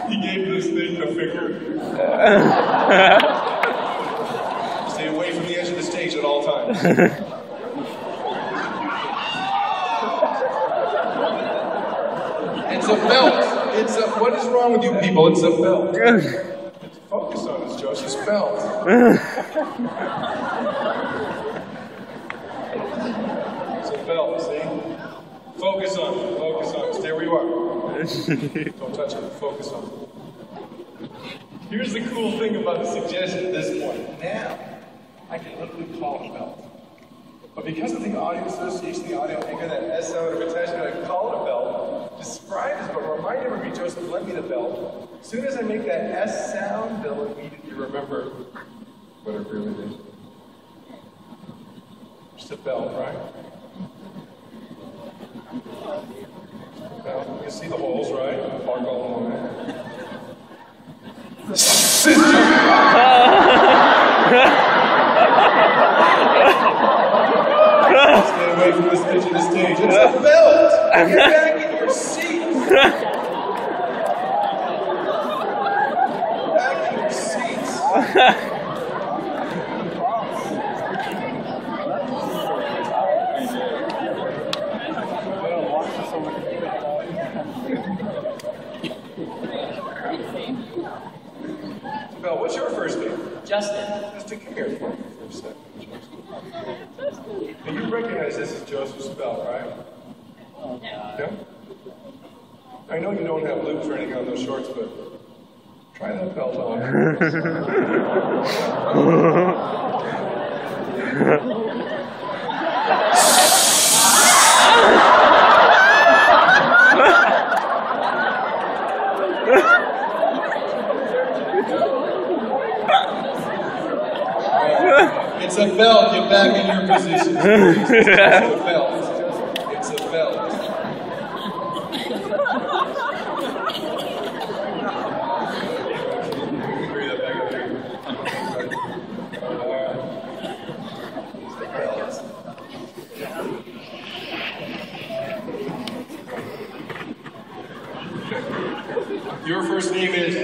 He gave this thing the finger. Stay away from the edge of the stage at all times. It's a belt. What is wrong with you people? It's a belt. Focus on this, Joseph's belt. It's a belt, see? Focus on it. Focus on it. Stay where you are. Don't touch it. Focus on it. Here's the cool thing about the suggestion at this point. Now, I can literally call it a belt. But because of the audio association, the audio anchor, that S sound of attachment, I can call it a belt, describe it, but remind everybody, Joseph lent me the belt. As soon as I make that S sound, they'll immediately remember what it really is. Just a belt, right? Now, you can see the holes, right? Park all along there. Stay away from this edge of the stage. It's a belt! Get back in your seat! Back in your seats. Bell, what's your first name? Justin. Justin, come here for me for a second. And you recognize this as Joseph's belt, right? Yeah? I know you don't have loops or anything on those shorts, but try that belt on. It's a belt. Get back in your position. It's a belt. It's a belt. Bring that back up here. Your first name is?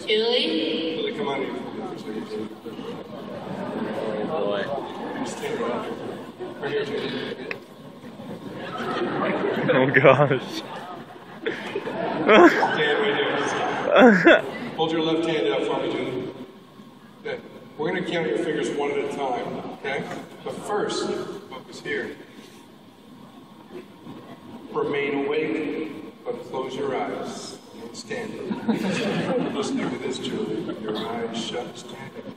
Julie. Julie, come on in. Boy. Stand right here, Julie. Oh gosh. Stand right here. Hold your left hand out for me, Julie. Okay. We're going to count your fingers one at a time, okay? But first, focus here. Remain awake, but close your eyes. Stand. Listening to this, Julie. Your eyes shut, standing.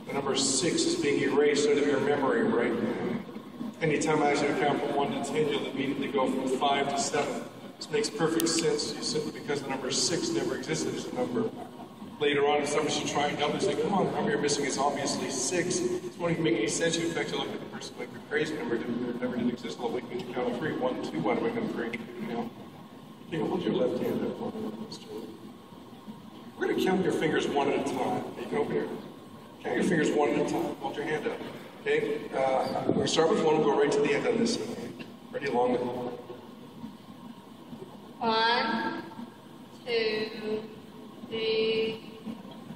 The number 6 is being erased out of your memory right now. Anytime I ask you to count from 1 to 10, you'll immediately go from 5 to 7. This makes perfect sense, simply because the number 6 never existed as a number. Later on, if somebody should try and number, say, come on, the number you're missing is obviously 6. It won't even make any sense. In fact, you look at the person like the crazy number never did exist. Well, we can count to 3. 1, 2, 1, we can 3. You know? Okay, hold your left hand up for me. We're going to count your fingers one at a time. You can open your count your fingers one at a time. Hold your hand up. Okay? We're going to start with 1. We'll go right to the end on this. Ready? Along with 1, 2, 3,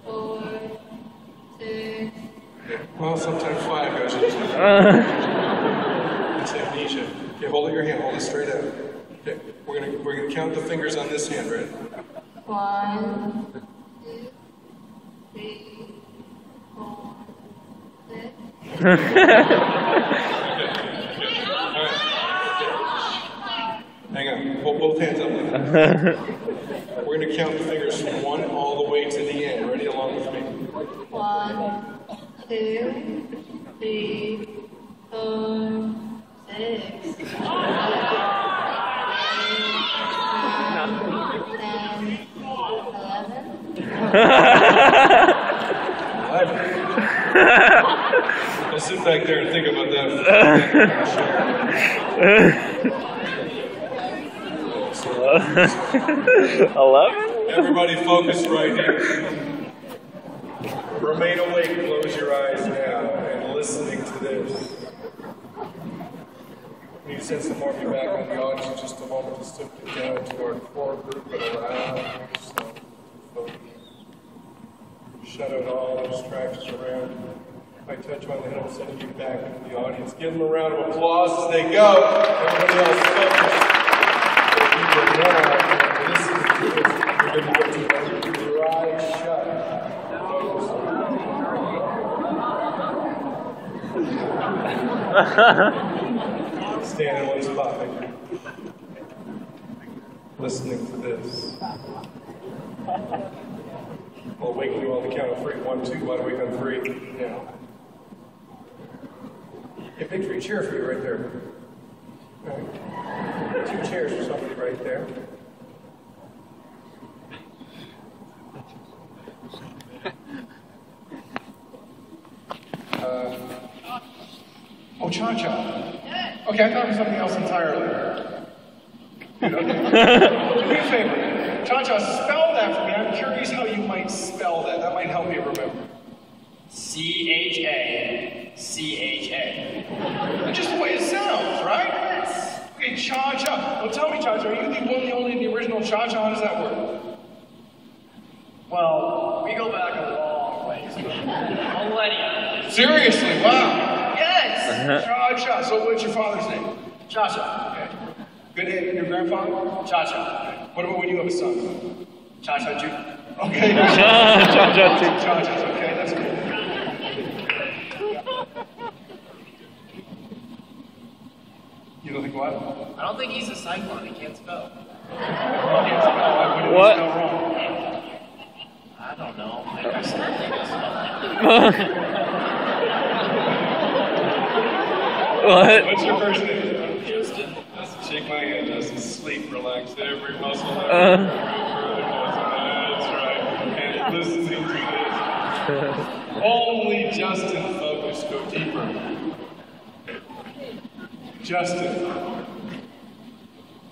4, 6. Well, sometimes 5 goes into It's amnesia. Okay, hold your hand. Hold it straight out. Okay, we're gonna count the fingers on this hand, right? 1, 2, 3, 4, 6. Hang on. Hold both hands up like that. We're going to count the fingers from 1 all the way to the end. Ready? Along with me. 1, 2, 3, 4, 6. 7, 11. I'll sit back there and think about that. 11? Everybody focus right here. Remain awake, close your eyes now, and listening to this. We need to send some more of you back on the audience in just a moment to slip it down to our core group and allow yourself to focus. Shut out all the distractions around you. If I touch on the head, I'm sending you back into the audience. Give them a round of applause as they go. Everybody else focus. Listen to this. You're going to go to your eyes shut. Stand in one spot. Listening to this. I'll awaken you on the count of 3. 1, 2. Wide awake on 3. Now. Hey, victory, cheer for you right there. All right. 2 chairs for somebody right there. Oh, Cha-Cha. Okay, I thought it was something else entirely. Dude, okay. Do me a favor. Cha-Cha, spell that for me. I'm curious how you might spell that. That might help me remember. C-H-A-C-H-A. Just the way it sounds, right? Yes. Okay, Cha-Cha. Well, tell me, Cha-Cha, are you the one, the only, the original Cha-Cha? How does that work? Well, we go back a long ways. Millennia. Seriously, wow. Yes. Cha-Cha. So what's your father's name? Cha-Cha. Okay. Good name. And your grandfather? Cha-Cha. What about when you have a son? Cha-Cha Jr. Okay. Cha-Cha. Cha-Cha's okay. That's good. You don't think what? I don't think he's a cyclone. He can't spell. What? I don't know. Maybe something else. What? What's your first name? Justin. Shake my hand, Justin. Sleep, relax every muscle. That's right. And listening to this. Only Justin focus. Go deeper. Justin.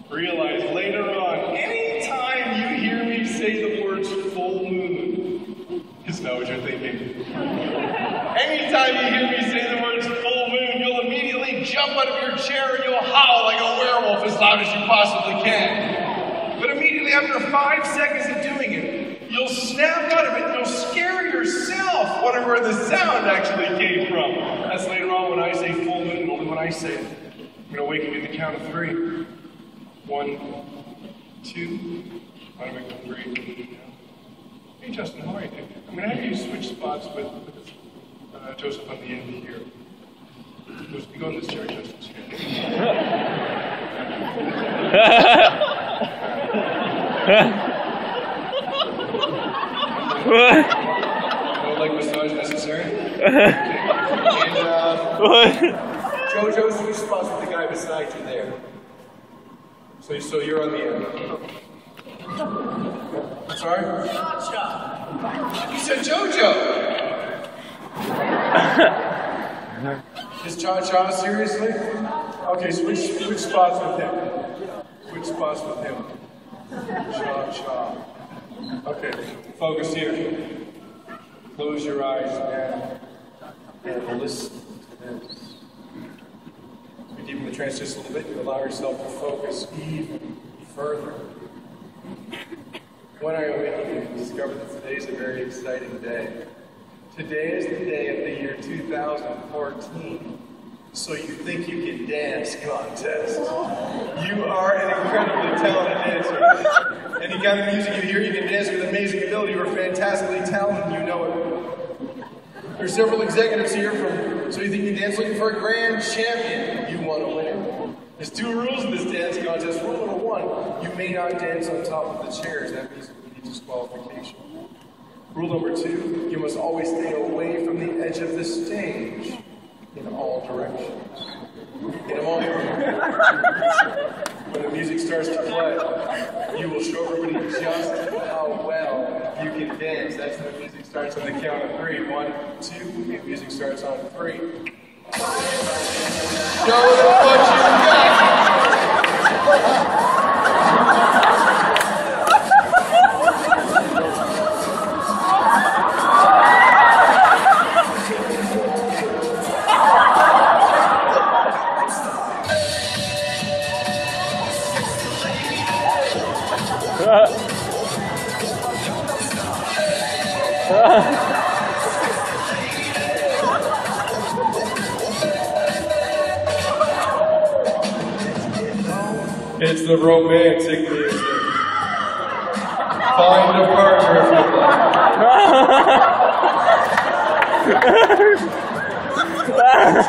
Realize later on, anytime you hear me say the words full moon, just know what you're thinking. Anytime you hear me say the words full moon, you'll immediately jump out of your chair and you'll howl like a werewolf as loud as you possibly can. But immediately after 5 seconds of doing it, you'll snap out of it and you'll scare yourself, wondering where the sound actually came from. That's later on when I say full moon, only when I say it. I'm going to awaken you at the count of 3. 1, 2, I'm going to go 3. Hey Justin, how are you? I'm going to have you switch spots with Joseph on the end here. Joseph, you go in this chair, Joseph's here. No leg massage necessary. Okay. And Jojo, switch spots with the guy beside you there. So you're on the end. I'm sorry? Cha-Cha. You said Jojo! Is Cha-Cha seriously? Okay, switch spots with him. Switch spots with him. Cha-Cha. Okay, focus here. Close your eyes now. And listen to this. As we deepen the trance just a little bit, you allow yourself to focus even further When I awakened, I discovered that today is a very exciting day. Today is the day of the year 2014. So You Think You Can Dance contest. You are an incredibly talented dancer. Any kind of music you hear, you can dance with amazing ability. You are fantastically talented, and you know it. There are several executives here from So You Think You Can Dance looking for a grand champion. You want to win it. There's 2 rules in this dance contest. Rule number 1, you may not dance on top of the chairs. That means it would be disqualification. Rule number 2, you must always stay away from the edge of the stage in all directions. In a moment, when the music starts to play, you will show everybody just how well you can dance. That's when the music starts on the count of 3. 1, 2, the music starts on 3. Show them what you got! It's the romantic music. Find a partner if you like.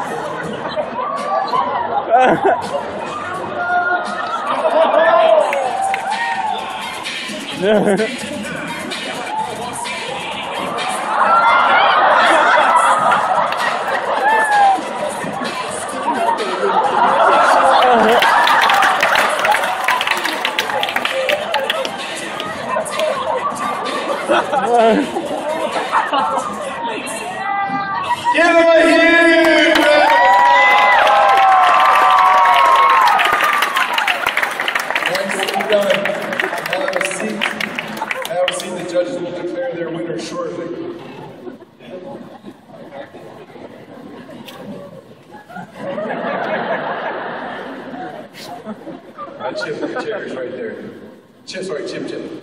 Give him a huge round. Once we're done, have a seat. Have a seat. The judges will declare their winner shortly. Chip, the chairs right there. Chip. Chip.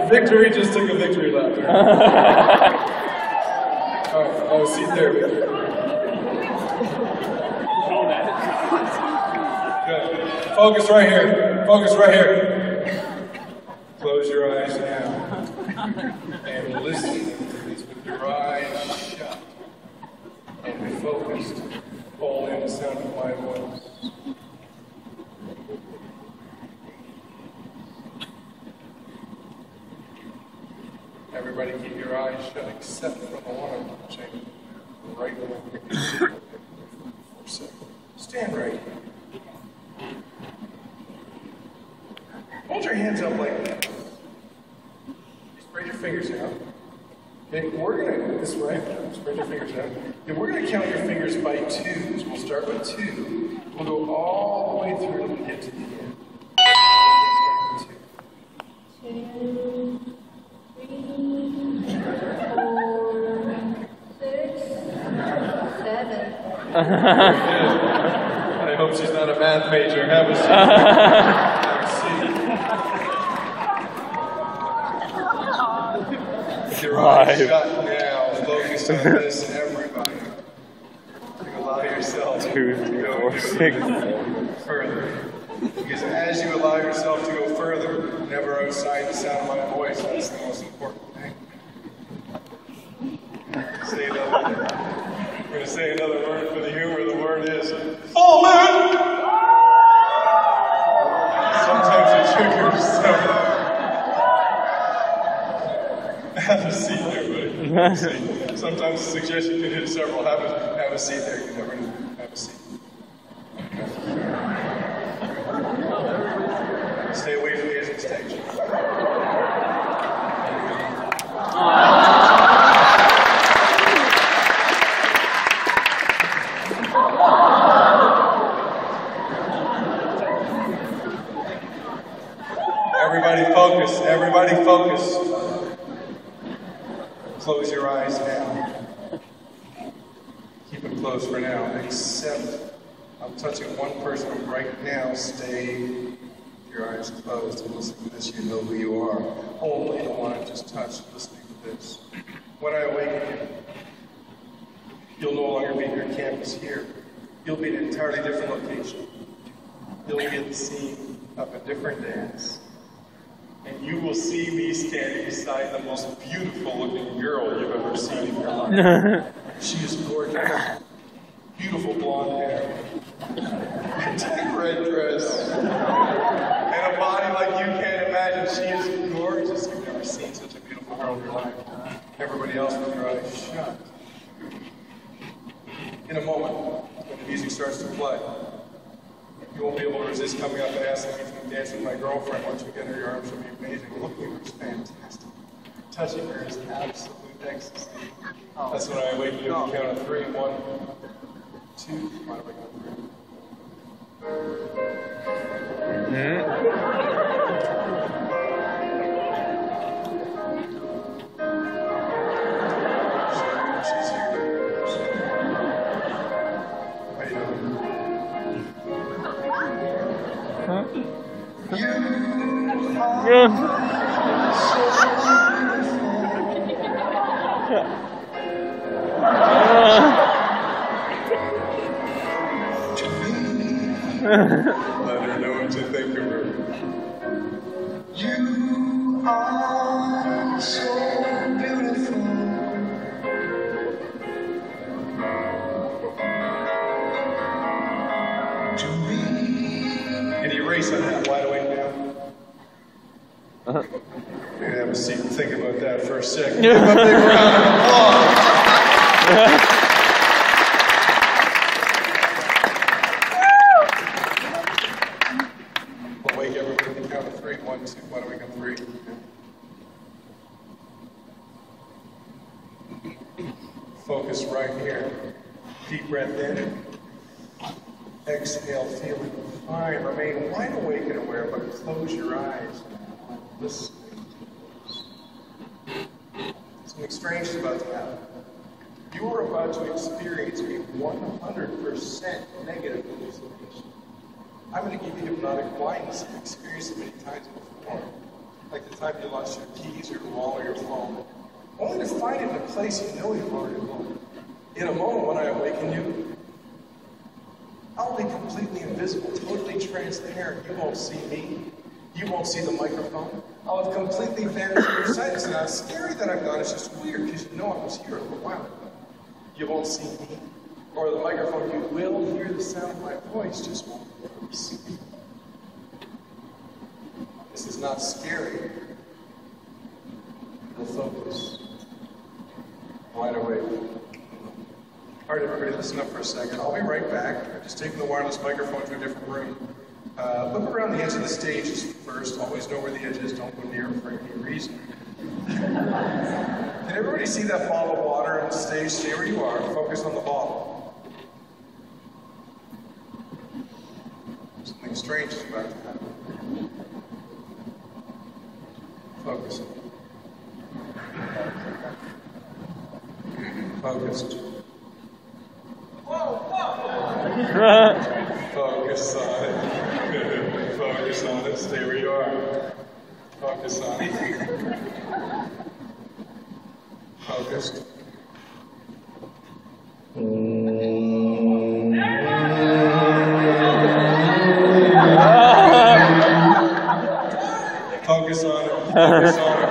Victory just took a victory lap there. Alright, have a seat there, Victor. Good. Focus right here. Close your eyes now. And listen to this with your eyes shut. And be focused. Hold in the sound of my voice. Everybody keep your eyes shut except for the one I'm touching. Right over here. For a second. Stand right here. Hold your hands up like that. Spread your fingers out. Okay, we're gonna, this way, spread your fingers out. Okay, we're gonna count your fingers by 2s. We'll start with 2. We'll go all the way through and get to the end. Start with 2. 2, 3, 4, 6, 7. I hope she's not a math major. Have a seat. Your eyes shut now. Focus on this, everybody. Allow yourself to go further. Because as you allow yourself to go further, never outside the sound of my voice, that's the most important thing. We're going to say another word for the humor. The word is, oh man! Sometimes it triggers several. Have a seat there, buddy. Have a seat. Sometimes the suggestion can hit several. Have a seat there. You never know. Have a seat. Stay away from the edge of the stage. Everybody focus. Close your eyes now. Keep them closed for now, except I'm touching one person right now. Stay with your eyes closed and listen to this. You know who you are. Only the one I just touched. Listening to this. When I awaken you, you'll no longer be at your campus here. You'll be in an entirely different location. You'll be at the scene of a different dance. And you will see me standing beside the most beautiful looking girl you've ever seen in your life. She is gorgeous. Beautiful blonde hair. A tight red dress. And a body like you can't imagine. She is gorgeous. You've never seen such a beautiful girl in your life. Everybody else with your eyes shut. In a moment, when the music starts to play, you won't be able to resist coming up and asking me to dance with my girlfriend. Once you get her, your arms will be amazing. Looking at her is fantastic. Touching her is absolute ecstasy. That's when I awaken you at the count of 3. 1, 2, why do I go 3? She's here. How you doing? Let her know what you think of her. You are so beautiful. To me. Can you erase on that wide awake now? You're gonna have a seat and think about that for a second. Give a big round of applause. We'll wake everybody at the count of 3. 1, 2, why don't we go 3? Focus right here. Deep breath in. Exhale, feeling fine. Remain wide awake and aware, but close your eyes. Listen. Something strange is about to happen. You are about to experience a 100% negative hallucination. I'm going to give you hypnotic blindness. You've experienced it many times before. Like the time you lost your keys, your wallet, or your phone. Only to find it in a place you know you've already gone. In a moment when I awaken you, I'll be completely invisible, totally transparent. You won't see me. You won't see the microphone. I'll have completely vanished from your sight. It's not scary that I'm gone. It's just weird because you know I was here a little while ago. You won't see me or the microphone. You will hear the sound of my voice, just won't see me. This is not scary. You'll focus. Wide awake. All right, everybody, listen up for a second. I'll be right back. I'm just taking the wireless microphone to a different room. Look around the edge of the stage first. Always know where the edge is. Don't go near it for any reason. Can everybody see that bottle of water on the stage? Stay where you are. Focus on the bottle. Something strange is about to happen. Focus. Focused. Focus on it. Focus on it. Stay where you are. Focus on it. Focused. Focus on it. Focus on it.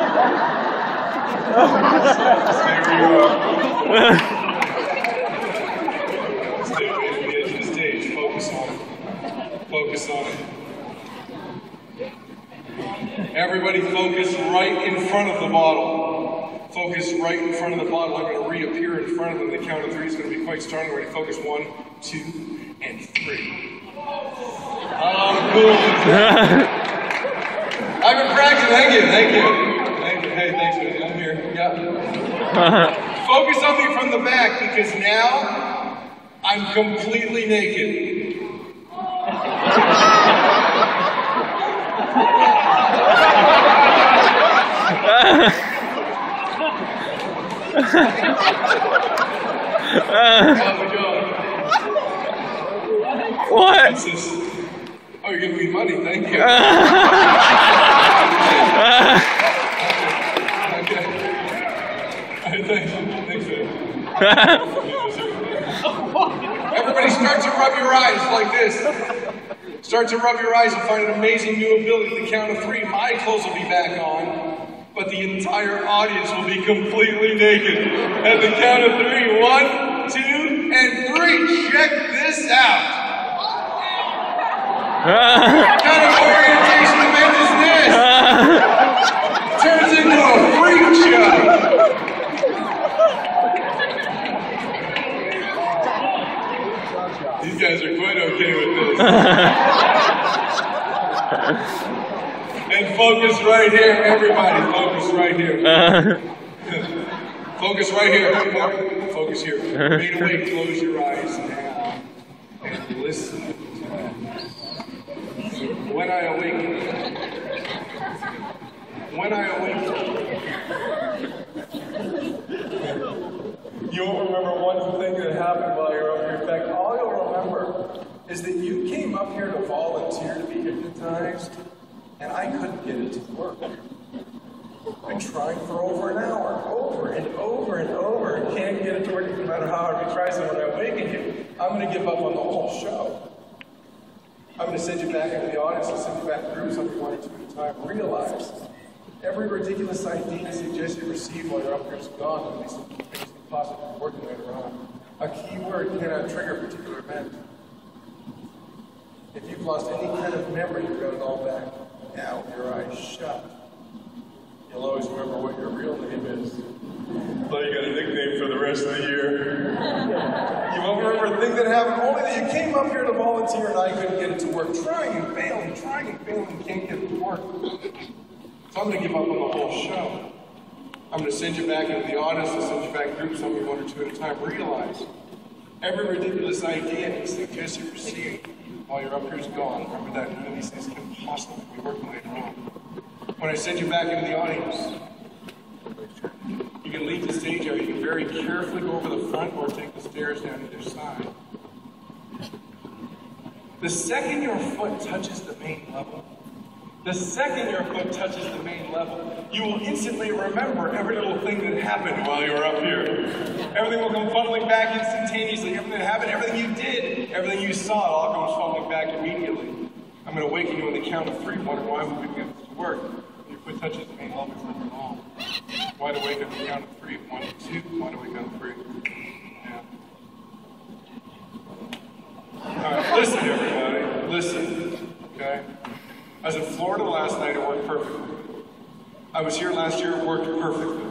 Stay where you are. Focus on it. Everybody focus right in front of the bottle. Focus right in front of the bottle. I'm going to reappear in front of them. The count of 3 is going to be quite startling. Ready? Focus. 1, 2, and 3. Cool. I've been practicing. Thank you. Hey, thanks, man. I'm here. Yeah. Focus on me from the back because now I'm completely naked. What? Oh, you're giving me money, thank you. Okay. Thanks, everybody start to rub your eyes like this. Start to rub your eyes and find an amazing new ability. At the count of 3, my clothes will be back on, but the entire audience will be completely naked. At the count of 3, 1, 2, and 3. Check this out. What kind of orientation event is this? Turns into a freak show. These guys are quite okay with this. And focus right here, everybody. Focus right here. Focus right here. Focus here. Fade away, close your eyes now. And listen. When I awaken, you won't remember one thing that happened while you're up here. In fact, all you'll remember is that you came up here to volunteer to be hypnotized, and I couldn't get it to work. I tried for over an hour, over and over and over, and can't get it to work no matter how hard we try. So when I awaken you, I'm going to give up on the whole show. I'm going to send you back into the audience and send you back to groups on 1 or 2 at a time. Realize every ridiculous idea and suggestion you receive while you're up here is gone, at least it's possible working later on. A key word cannot trigger a particular event. If you've lost any kind of memory, you've got it all back. Now, with your eyes shut, you'll always remember what your real name is. Well, you got a nickname for the rest of the year. You won't remember a thing that happened, only that you came up here to volunteer and I couldn't get it to work. Trying and failing, and can't get it to work. So I'm going to give up on the whole show. I'm going to send you back into the audience and send you back groups on me 1 or 2 at a time. Realize every ridiculous idea and suggestion you receive while you're up here is gone. Remember that none of these things can possibly be working later on. When I send you back into the audience, you can leave the stage area. You can very carefully go over the front or take the stairs down either side. The second your foot touches the main level, you will instantly remember every little thing that happened while you were up here. Everything will come funneling back instantaneously. Everything that happened, everything you did, everything you saw, it all comes funneling back immediately. I'm going to awaken you on the count of 3. Wonder why we can get this to work. Your foot touches the main level for long. Wide awake on the count of 3. 1, 2. Wide awake on 3. Yeah. All right, listen, everybody. Listen. Okay. I was in Florida last night. It worked perfectly. I was here last year. It worked perfectly.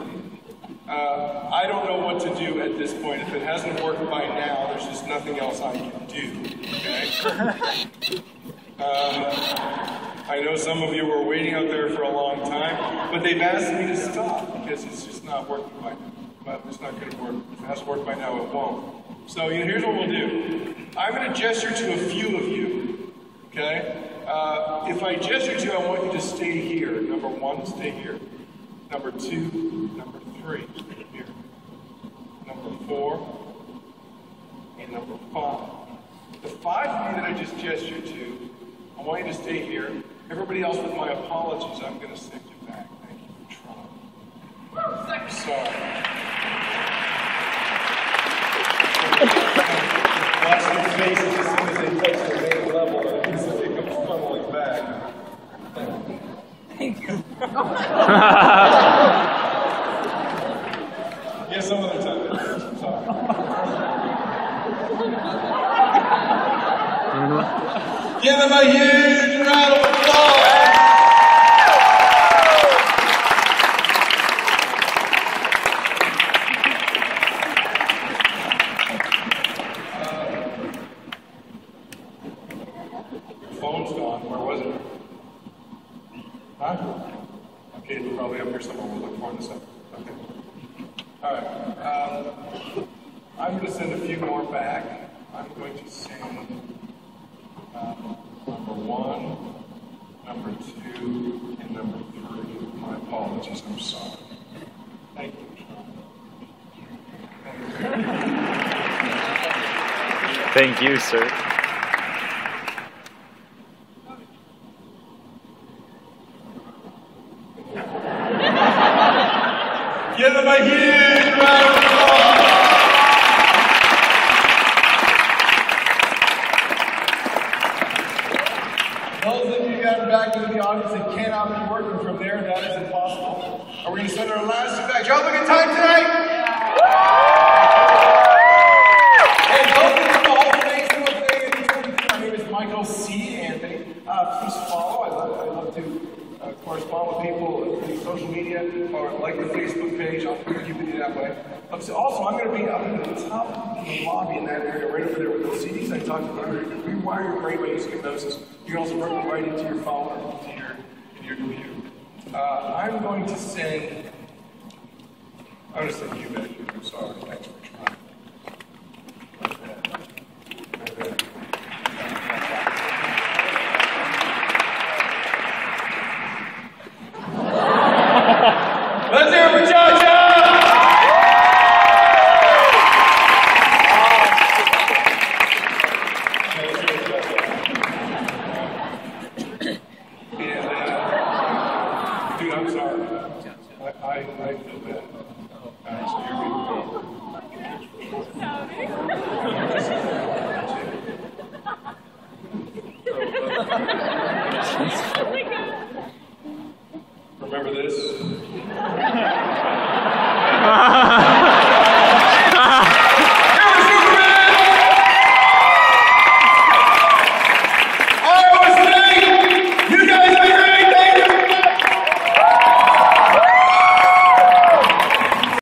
I don't know what to do at this point. If it hasn't worked by now, there's just nothing else I can do. Okay. I know some of you were waiting out there for a long time, but they've asked me to stop because it's just not working by now. But it's not going to work. If it hasn't worked by now, it won't. So here's what we'll do. I'm going to gesture to a few of you, okay? If I gesture to you, I want you to stay here. Number 1, stay here. Number 2, number 3, here. Number 4, and number 5. The 5 of you that I just gestured to, I want you to stay here. Everybody else, with my apologies, I'm going to send you back. Thank you for trying. I'm sorry. Watch their faces as soon as they touch the main level, and instantly comes funneling back. Thank you. Yeah, some other time. Sorry. Give them a huge round of applause. Your phone's gone. Where was it? Huh? Okay, it's probably up here somewhere. We'll look for it in a second. Okay. All right. I'm going to send a few more back. I'm going to send number 1, number 2, and number 3. My apologies. I'm sorry. Thank you, Sean. Thank you, sir. Give them a huge round of applause. Those of you guys back in the audience that cannot be working from there, that is impossible. Are we going to send our last two back? Y'all have a good time tonight? And don't forget the whole Facebook thing. My name is Michael C. Anthony. Please follow. I love to correspond with people through social media or like the Facebook page. I'll keep it that way. So also, I'm going to be up at the top of the lobby in that area, right over there with those CDs I talked about earlier. Rewire your brain by using hypnosis. You can also run them right into your phone or into your computer. I'm going to sing. I'm going to sing you back here. I'm sorry. Thanks for trying. Let's hear it for Cha-Cha! Dude, I'm sorry. I feel bad. All right, so here we go.